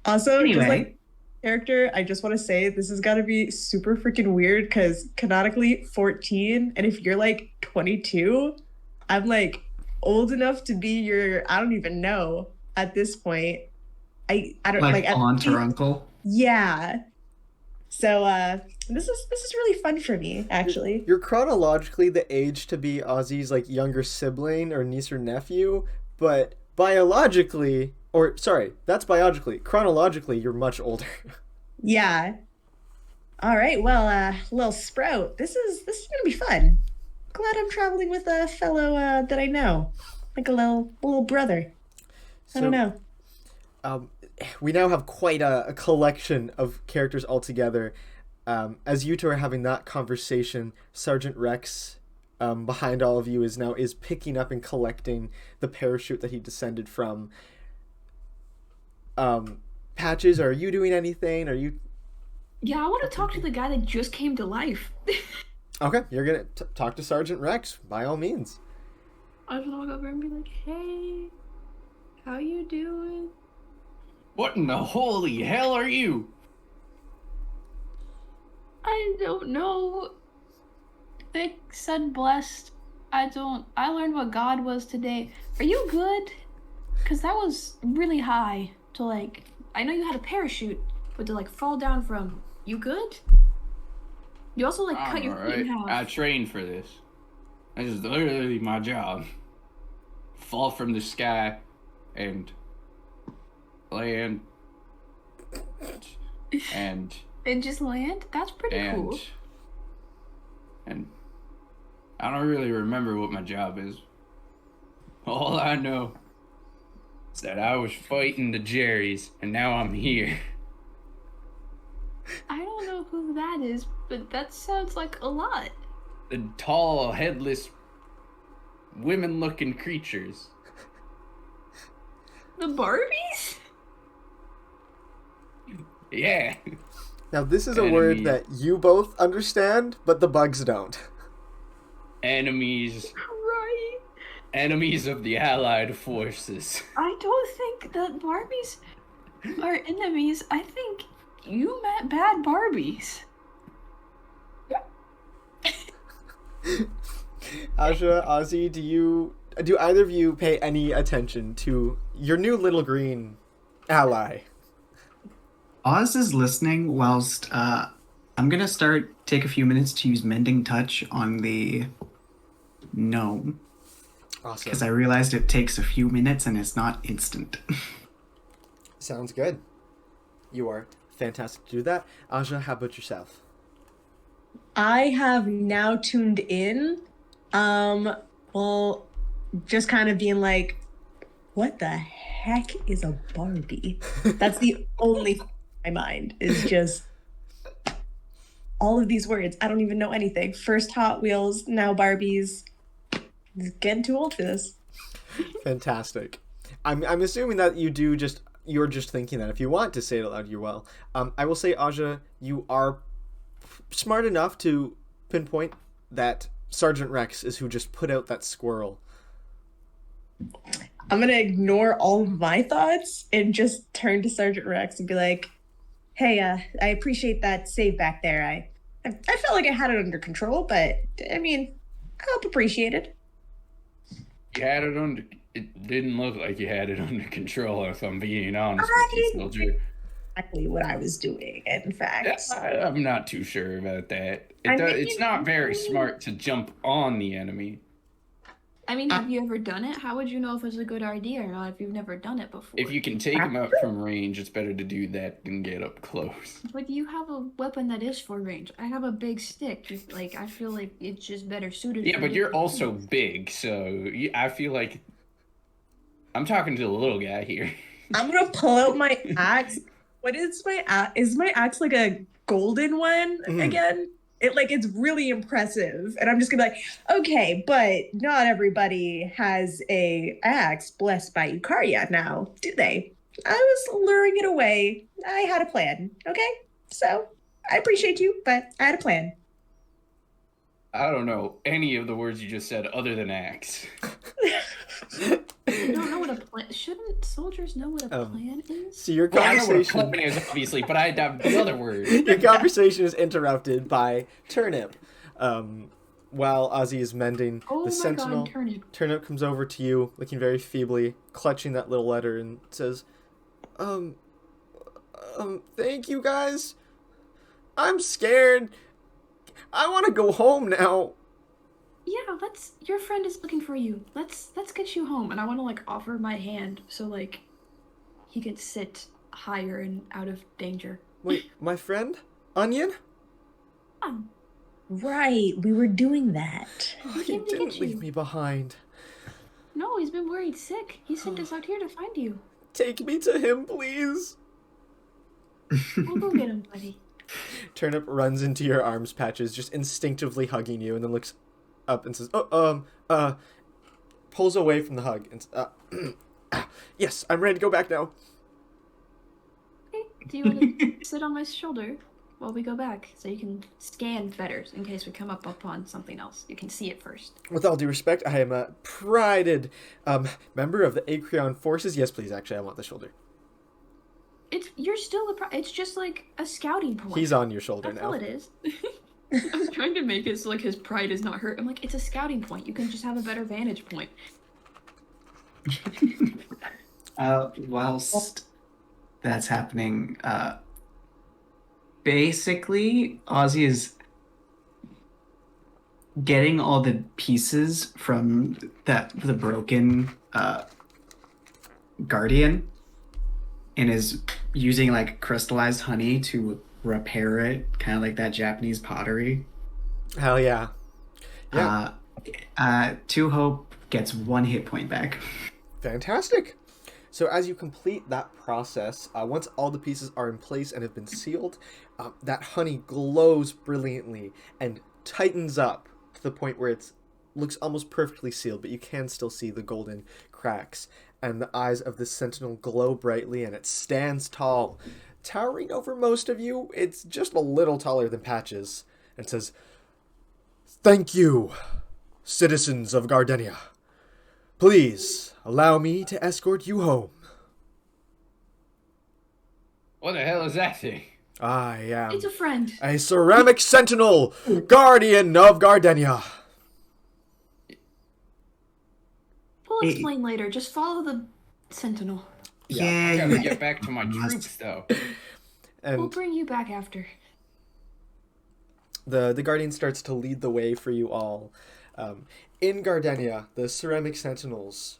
Also, anyway. just like character, I just want to say this has got to be super freaking weird because canonically 14, and if you're like 22, I'm like old enough to be your, I don't even know at this point. I don't like aunt or uncle. Yeah. So this is really fun for me, actually. You're chronologically the age to be Ozzy's like younger sibling or niece or nephew, but biologically, that's biologically. Chronologically, you're much older. Yeah. All right. Well, little Sprout, this is gonna be fun. Glad I'm traveling with a fellow that I know, like a little brother. I don't know. We now have quite a collection of characters all together. As you two are having that conversation, Sergeant Rex, behind all of you, is picking up and collecting the parachute that he descended from. Patches, are you doing anything? Are you? Yeah, I want to talk to the guy that just came to life. Okay, you're gonna talk to Sergeant Rex, by all means. I just want to go over and be like, hey, how you doing? What in the holy hell are you? I don't know. They said blessed. I learned what God was today. Are you good? Because that was really high to like... I know you had a parachute, but to like fall down from, you good? You also like cut your feet in half. I trained for this. This is literally my job. Fall from the sky and land and just land? That's pretty cool. And I don't really remember what my job is. All I know is that I was fighting the Jerrys and now I'm here. I don't know who that is, but that sounds like a lot. The tall, headless, women-looking creatures. The Barbies? Yeah. Now this is a word that you both understand, but the bugs don't. Enemies. Right. Enemies of the Allied forces. I don't think that Barbies are enemies. I think you met bad Barbies. Aja, Ozzy, do either of you pay any attention to your new little green ally? Oz is listening whilst I'm gonna take a few minutes to use Mending Touch on the gnome. Awesome. Because I realized it takes a few minutes and it's not instant. Sounds good. You are fantastic to do that. Aja, how about yourself? I have now tuned in. Well, just kind of being like, what the heck is a Barbie? That's the only thing in my mind is just all of these words. I don't even know anything. First Hot Wheels, now Barbies. It's getting too old for this. Fantastic. I'm assuming that you're just thinking that. If you want to say it aloud, you will. I will say, Aja, you are smart enough to pinpoint that Sergeant Rex is who just put out that squirrel. I'm gonna ignore all of my thoughts and just turn to Sergeant Rex and be like, "Hey, I appreciate that save back there. I felt like I had it under control, but I mean, I hope appreciated." You had it under. It didn't look like you had it under control, if I'm being honest with you, soldier. Exactly what I was doing, in fact. I'm not too sure about that. It's not very smart to jump on the enemy. I mean, have you ever done it? How would you know if it's a good idea or not if you've never done it before? If you can take them out from range, it's better to do that than get up close. But you have a weapon that is for range. I have a big stick. Like, I feel like it's just better suited. Yeah, but you're also big, so I feel like I'm talking to the little guy here. I'm gonna pull out my axe. What is my axe? Is my axe like a golden one again? It's really impressive. And I'm just gonna be like, okay, but not everybody has a axe blessed by Eukarya now, do they? I was luring it away. I had a plan, okay? So I appreciate you, but I had a plan. I don't know any of the words you just said other than axe. You don't know what a plan... Shouldn't soldiers know what a plan is? So your conversation... I know what a plan is, obviously, but I have the other word. Your conversation is interrupted by Turnip. While Ozzy is mending the sentinel, God, Turnip comes over to you, looking very feebly, clutching that little letter, and says, thank you guys. I'm scared. I want to go home now. Yeah, your friend is looking for you. Let's get you home. And I want to offer my hand so he can sit higher and out of danger. Wait, my friend? Onion? Right, we were doing that. Oh, he didn't leave me behind. No, he's been worried sick. He sent us out here to find you. Take me to him, please. We'll go get him, buddy. Turnip runs into your arms, Patches, just instinctively hugging you, and then looks up and says, pulls away from the hug and yes, I'm ready to go back now. Okay, do you want to sit on my shoulder while we go back so you can scan better in case we come up upon something else? You can see it first. With all due respect, I am a prided member of the Acreon forces. Yes, please, actually, I want the shoulder. You're still it's just like a scouting point. He's on your shoulder That's now. all it is. I was trying to make it so his pride is not hurt. I'm like, it's a scouting point. You can just have a better vantage point. Whilst that's happening, basically, Ozzy is getting all the pieces from the broken Guardian and is using crystallized honey to repair it, kind of like that Japanese pottery. Hell yeah. Two Hope gets 1 hit point back. Fantastic. So as you complete that process, once all the pieces are in place and have been sealed, that honey glows brilliantly and tightens up to the point where it looks almost perfectly sealed, but you can still see the golden cracks. And the eyes of the sentinel glow brightly, and it stands tall. Towering over most of you, it's just a little taller than Patches, and says, "Thank you, citizens of Gardenia. Please allow me to escort you home." What the hell is that thing? I am It's a friend. a ceramic sentinel, guardian of Gardenia. We'll explain later. Just follow the sentinel. I gotta get back to my troops, though. And We'll bring you back after. the guardian starts to lead the way for you all. In Gardenia, the ceramic sentinels,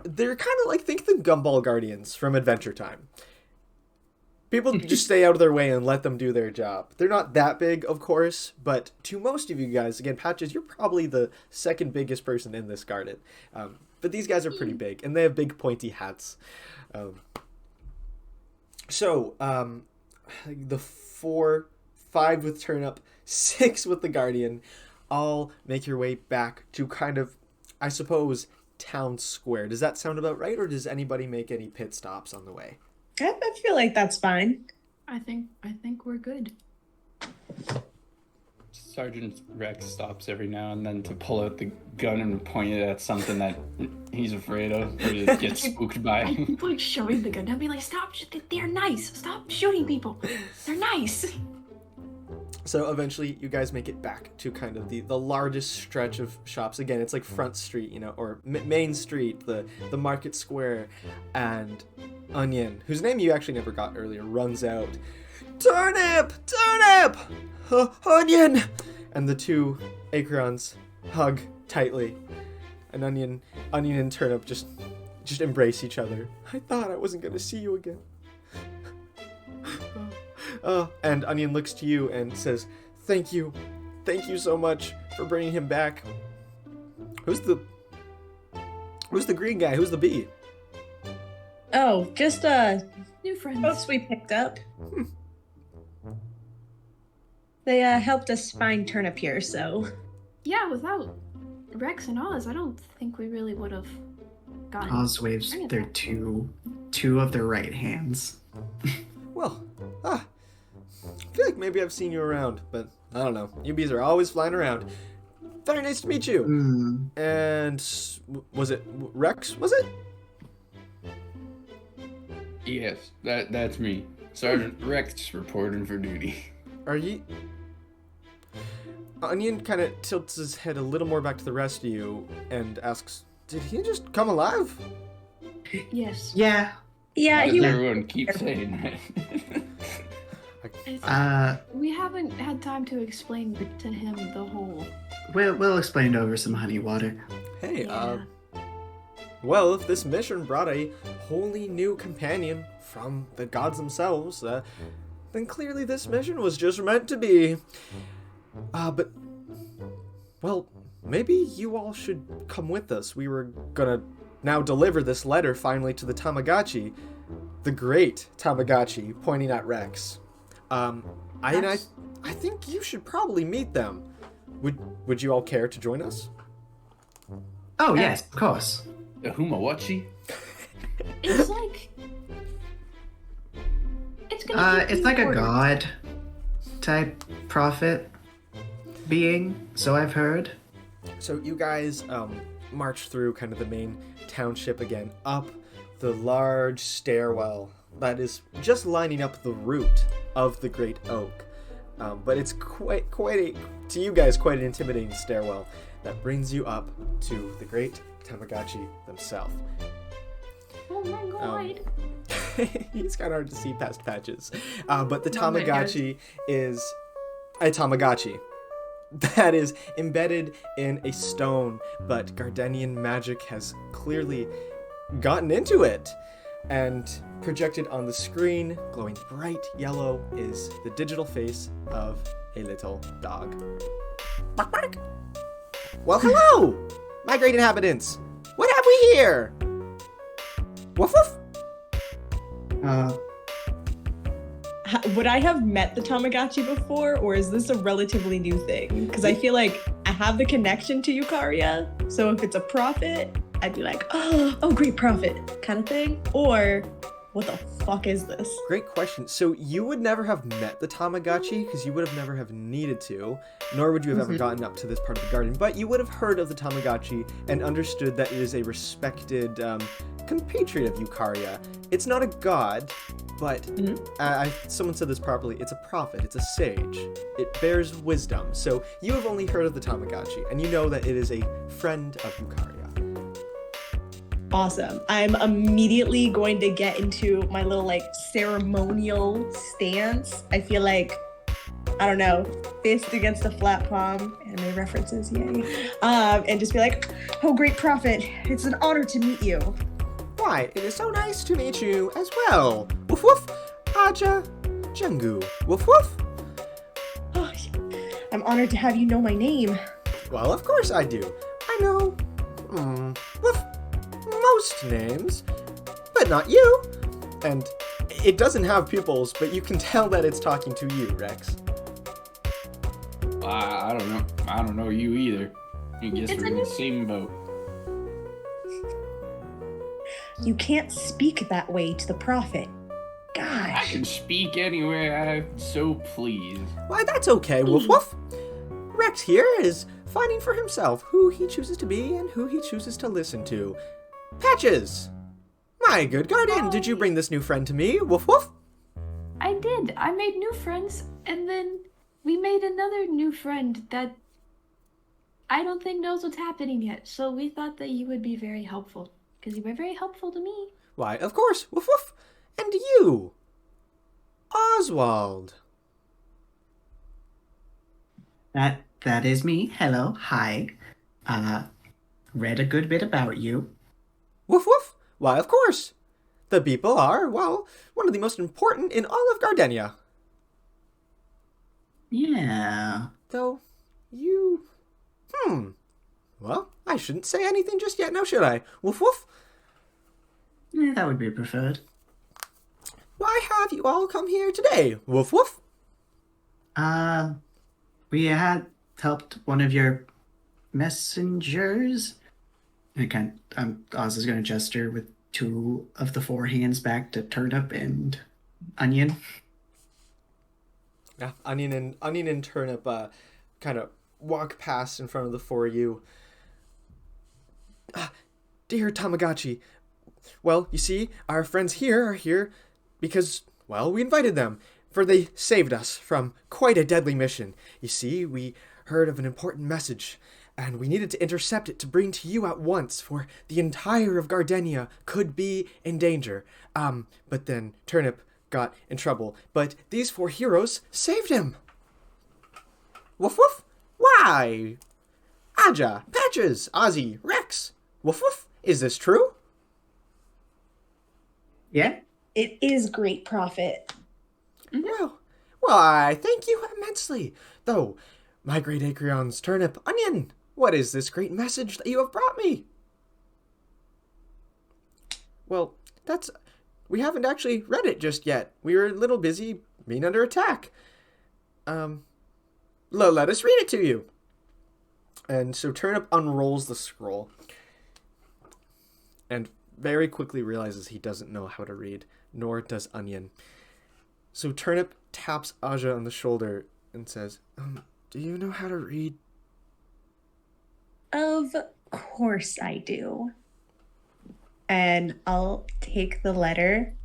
they're kind of think the Gumball Guardians from Adventure Time. People just stay out of their way and let them do their job. They're not that big, of course, but to most of you guys, again, Patches, you're probably the second biggest person in this garden. But these guys are pretty big, and they have big pointy hats. The 4, 5 with Turnip, 6 with the Guardian, all make your way back to kind of, I suppose, town square. Does that sound about right, or does anybody make any pit stops on the way? I feel like that's fine. I think we're good. Sergeant Rex stops every now and then to pull out the gun and point it at something that he's afraid of or to get spooked by. I keep like showing the gun and be like, stop, they're nice. Stop shooting people. They're nice. So eventually you guys make it back to kind of the largest stretch of shops. Again, it's like Front Street, you know, or Main Street, the market square, and Onion, whose name you actually never got earlier, runs out. Turnip! Turnip! Onion! And the two Acorons hug tightly. And Onion and Turnip just embrace each other. I thought I wasn't going to see you again. And Onion looks to you and says, Thank you so much for bringing him back. Who's the green guy? Who's the bee? Oh, just New friends. folks we picked up. They helped us find Turnip here, so. Yeah, without Rex and Oz, I don't think we really would have gotten. Oz waves their two of their right hands. Well, I feel like maybe I've seen you around, but I don't know. You bees are always flying around. Very nice to meet you. And was it Rex? Was it? Yes, that's me. Sergeant Rex reporting for duty. Are you... Onion kind of tilts his head a little more back to the rest of you and asks, Did he just come alive? Yes. Yeah. Yeah, Why he does everyone keep saying that? We haven't had time to explain to him the whole. We'll explain over some honey water. Hey, Yeah. well, if this mission brought a wholly new companion from the gods themselves, then clearly this mission was just meant to be. But, well, maybe you all should come with us. We were gonna now deliver this letter finally to the Tamagotchi, the great Tamagotchi, pointing at Rex. I think you should probably meet them. Would you all care to join us? Oh, yes, of course. The Humawachi? It's like. It's gonna. It's like a god type prophet being, so I've heard. So you guys march through kind of the main township again, up the large stairwell that is just lining up the root of the great oak. But it's quite to you guys, quite an intimidating stairwell that brings you up to the great Tamagotchi themselves. Oh my god. It's kind of hard to see past patches. But the Tamagotchi is a Tamagotchi that is embedded in a stone, but Gardenian magic has clearly gotten into it. And projected on the screen, glowing bright yellow, is the digital face of a little dog. Bark, bark. Well, hello, my great inhabitants. What have we here? Woof woof. Would I have met the Tamagotchi before, or is this a relatively new thing? Because I feel like I have the connection to Eukarya, so if it's a prophet, I'd be like, oh, great prophet, kind of thing. Or, what the fuck is this? Great question. So you would never have met the Tamagotchi because you would have never have needed to, nor would you have ever gotten up to this part of the garden. But you would have heard of the Tamagotchi and understood that it is a respected compatriot of Eukarya. It's not a god, but someone said this properly. It's a prophet. It's a sage. It bears wisdom. So you have only heard of the Tamagotchi, and you know that it is a friend of Eukarya. Awesome. I'm immediately going to get into my little ceremonial stance. I feel like, I don't know, fist against a flat palm, anime references, yay. And just be like, oh, great prophet, it's an honor to meet you. Why, it is so nice to meet you as well. Woof woof, Aja, Jengu, woof woof. Oh, I'm honored to have you know my name. Well, of course I do. I know, woof, most names, but not you. And it doesn't have pupils, but you can tell that it's talking to you, Rex. I don't know. I don't know you either. You guess we're in the same boat. You can't speak that way to the prophet. I Gosh. can speak anywhere I so please. Why, that's okay, Woof Woof. Rex here is finding for himself who he chooses to be and who he chooses to listen to. Patches! My good guardian, did you bring this new friend to me, Woof Woof? I did. I made new friends, and then we made another new friend that I don't think knows what's happening yet. So we thought that you would be very helpful, because you were very helpful to me. Why, of course, Woof Woof. And you, Oswald. That is me. Hello. Hi. Read a good bit about you. Woof Woof. Why, of course. The people are, well, one of the most important in all of Gardenia. Yeah. Though, you... Well, I shouldn't say anything just yet now, should I? Woof Woof. Yeah, that would be preferred. Why have you all come here today, Woof Woof? We had helped one of your messengers. Oz is going to gesture with 2 of the 4 hands back to Turnip and Onion. Yeah, Onion and Turnip kind of walk past in front of the 4 of you. Dear Tamagotchi, well, you see, our friends here are here because, well, we invited them, for they saved us from quite a deadly mission. You see, we heard of an important message, and we needed to intercept it to bring to you at once, for the entire of Gardenia could be in danger. But then Turnip got in trouble, but these 4 heroes saved him. Woof Woof? Why? Aja, Patches, Ozzy, Rex. Woof Woof, is this true? Yeah? It is great, prophet. Well, I thank you immensely. Though, my great Acreon's Turnip, Onion, what is this great message that you have brought me? Well, we haven't actually read it just yet. We were a little busy being under attack. Let us read it to you. And so Turnip unrolls the scroll and very quickly realizes he doesn't know how to read, nor does Onion. So Turnip taps Aja on the shoulder and says, do you know how to read? Of course I do. And I'll take the letter.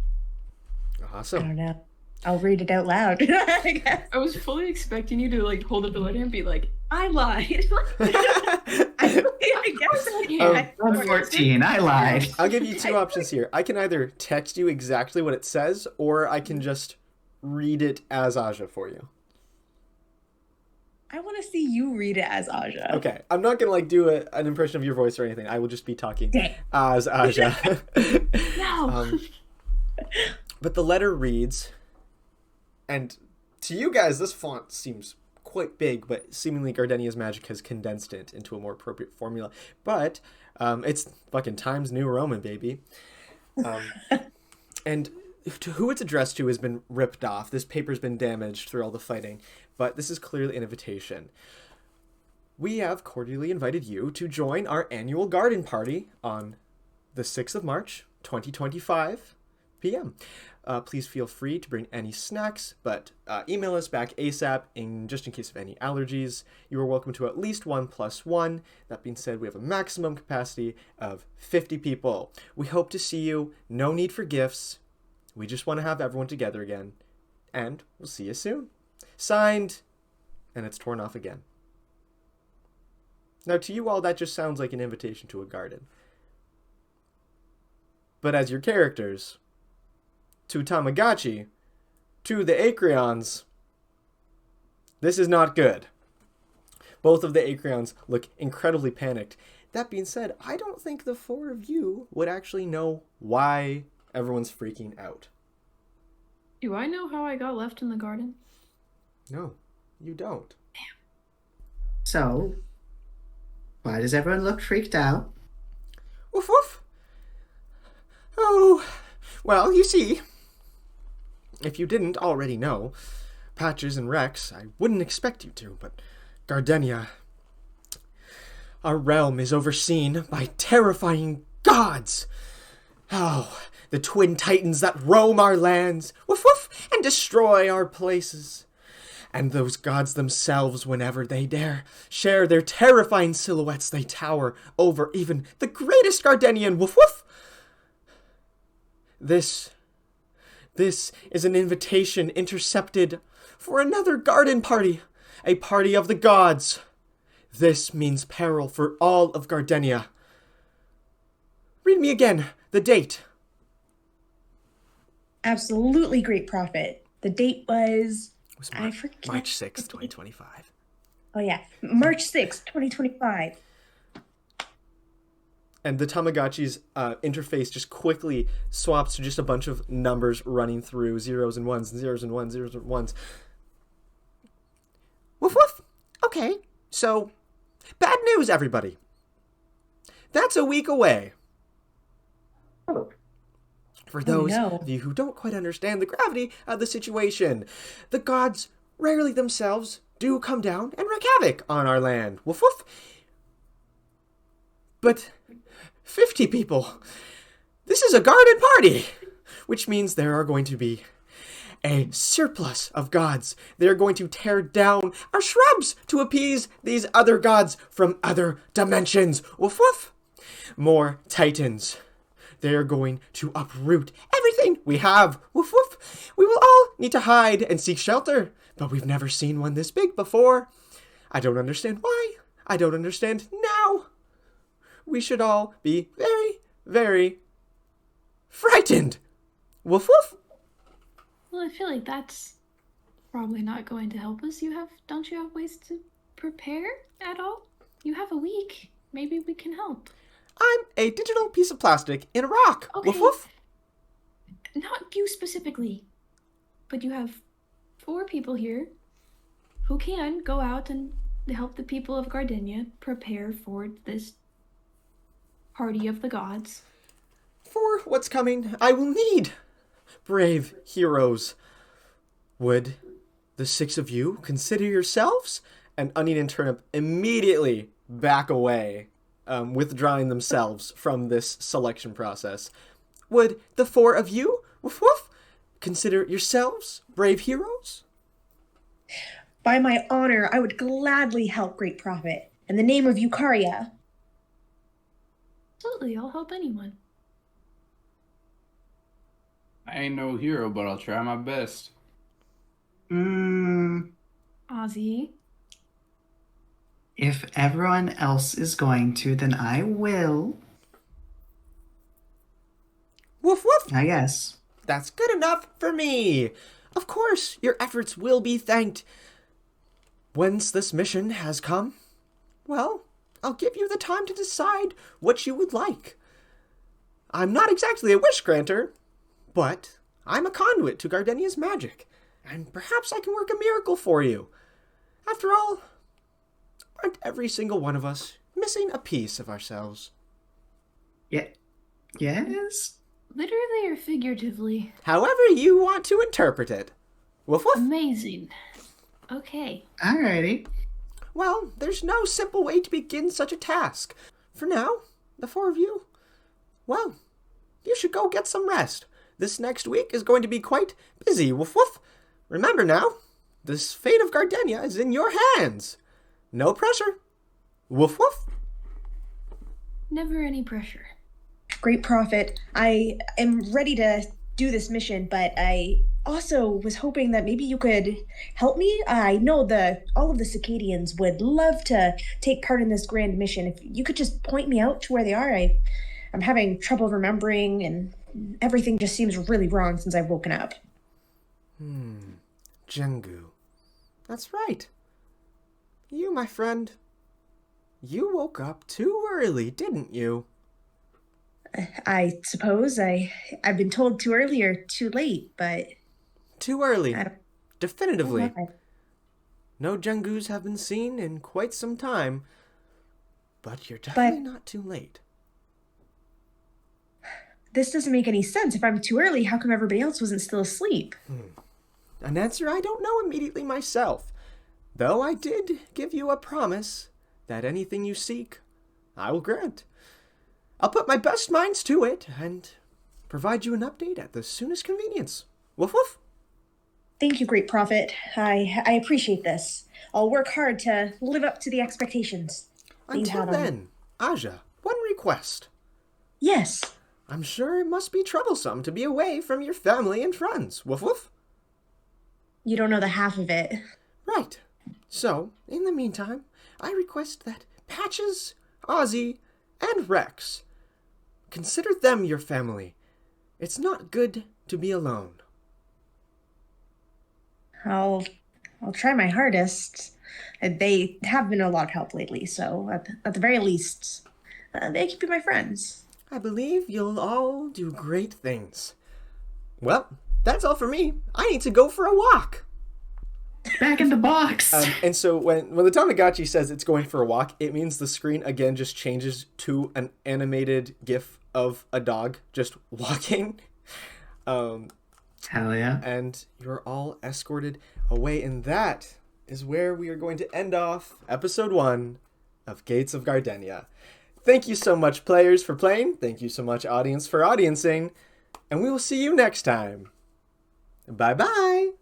I Awesome. don't know. I'll read it out loud, I guess. I was fully expecting you to hold up the letter and be like, I lied. I guess I can. I'm 14. I lied. I'll give you 2 options here. I can either text you exactly what it says, or I can just read it as Aja for you. I want to see you read it as Aja. Okay, I'm not gonna do an impression of your voice or anything. I will just be talking as Aja. No. But the letter reads, and to you guys, this font seems quite big, but seemingly Gardenia's magic has condensed it into a more appropriate formula. But it's fucking Times New Roman, baby. And to who it's addressed to has been ripped off. This paper's been damaged through all the fighting, but this is clearly an invitation. We have cordially invited you to join our annual garden party on the 6th of March, 2025 p.m. Please feel free to bring any snacks, but email us back ASAP just in case of any allergies. You are welcome to at least 1+1. That being said, we have a maximum capacity of 50 people. We hope to see you. No need for gifts. We just want to have everyone together again. And we'll see you soon. Signed. And it's torn off again. Now, to you all, that just sounds like an invitation to a garden. But as your characters, to Tamagotchi, to the Acreons, this is not good. Both of the Acreons look incredibly panicked. That being said, I don't think the 4 of you would actually know why everyone's freaking out. Do I know how I got left in the garden? No, you don't. So, why does everyone look freaked out? Woof woof. Oh, well, you see, if you didn't already know, Patches and Rex, I wouldn't expect you to, but Gardenia, our realm is overseen by terrifying gods. Oh, the twin titans that roam our lands, woof woof, and destroy our places. And those gods themselves, whenever they dare, share their terrifying silhouettes, they tower over even the greatest Gardenian, woof woof. This is an invitation intercepted for another garden party, a party of the gods. This means peril for all of Gardenia. Read me again the date. Absolutely, Great Prophet. The date was I forget. March 6th, 2025. Oh yeah, March 6th, 2025. And the Tamagotchi's interface just quickly swaps to just a bunch of numbers running through zeros and ones and zeros and ones, zeros and ones. Woof woof. Okay, so bad news, everybody. That's a week away. For those of you who don't quite understand the gravity of the situation, the gods rarely themselves do come down and wreak havoc on our land. Woof woof. But 50 people. This is a garden party, which means there are going to be a surplus of gods. They're going to tear down our shrubs to appease these other gods from other dimensions. Woof woof. More titans. They're going to uproot everything we have. Woof woof. We will all need to hide and seek shelter, but we've never seen one this big before. I don't understand why. I don't understand now. We should all be very, very frightened. Woof woof. Well, I feel like that's probably not going to help us. Don't you have ways to prepare at all? You have a week. Maybe we can help. I'm a digital piece of plastic in a rock. Okay. Woof woof. Not you specifically, but you have 4 people here who can go out and help the people of Gardenia prepare for this party of the gods. For what's coming, I will need brave heroes. Would the 6 of you consider yourselves? And Onion and Turnip immediately back away, withdrawing themselves from this selection process. Would the 4 of you, woof woof, consider yourselves brave heroes? By my honor, I would gladly help, Great Prophet. In the name of Eucharia. Absolutely, I'll help anyone. I ain't no hero, but I'll try my best. Ozzy. If everyone else is going to, then I will. Woof woof. I guess. That's good enough for me. Of course, your efforts will be thanked. Once this mission has come, well, I'll give you the time to decide what you would like. I'm not exactly a wish granter, but I'm a conduit to Gardenia's magic, and perhaps I can work a miracle for you. After all, aren't every single one of us missing a piece of ourselves? Yeah. Yes? Literally or figuratively? However you want to interpret it. Woof woof. Amazing. Okay. Alrighty. Well, there's no simple way to begin such a task. For now, the 4 of you, well, you should go get some rest. This next week is going to be quite busy, woof woof. Remember now, this fate of Gardenia is in your hands. No pressure. Woof woof. Never any pressure. Great Prophet, I am ready to do this mission, but I also was hoping that maybe you could help me. I know all of the Cicadians would love to take part in this grand mission. If you could just point me out to where they are. I'm having trouble remembering, and everything just seems really wrong since I've woken up. Jengu. That's right. You, my friend, you woke up too early, didn't you? I suppose I've been told too early or too late, but... Too early. Definitively. Okay. No Jengus have been seen in quite some time, but you're definitely not too late. This doesn't make any sense. If I'm too early, how come everybody else wasn't still asleep? An answer I don't know immediately myself, though I did give you a promise that anything you seek, I will grant. I'll put my best minds to it, and provide you an update at the soonest convenience. Woof woof. Thank you, Great Prophet. I appreciate this. I'll work hard to live up to the expectations. Until then, Aja, one request. Yes. I'm sure it must be troublesome to be away from your family and friends. Woof woof. You don't know the half of it. Right. So, in the meantime, I request that Patches, Ozzy, and Rex, consider them your family. It's not good to be alone. I'll try my hardest. They have been a lot of help lately, so at the very least, they can be my friends. I believe you'll all do great things. Well, that's all for me. I need to go for a walk. Back in the box. And so when the Tamagotchi says it's going for a walk, it means the screen again just changes to an animated GIF of a dog just walking. Hell yeah. And you're all escorted away, and that is where we are going to end off episode 1 of Gates of Gardenia. Thank you so much, players, for playing. Thank you so much, audience, for audiencing. And we will see you next time. Bye-bye.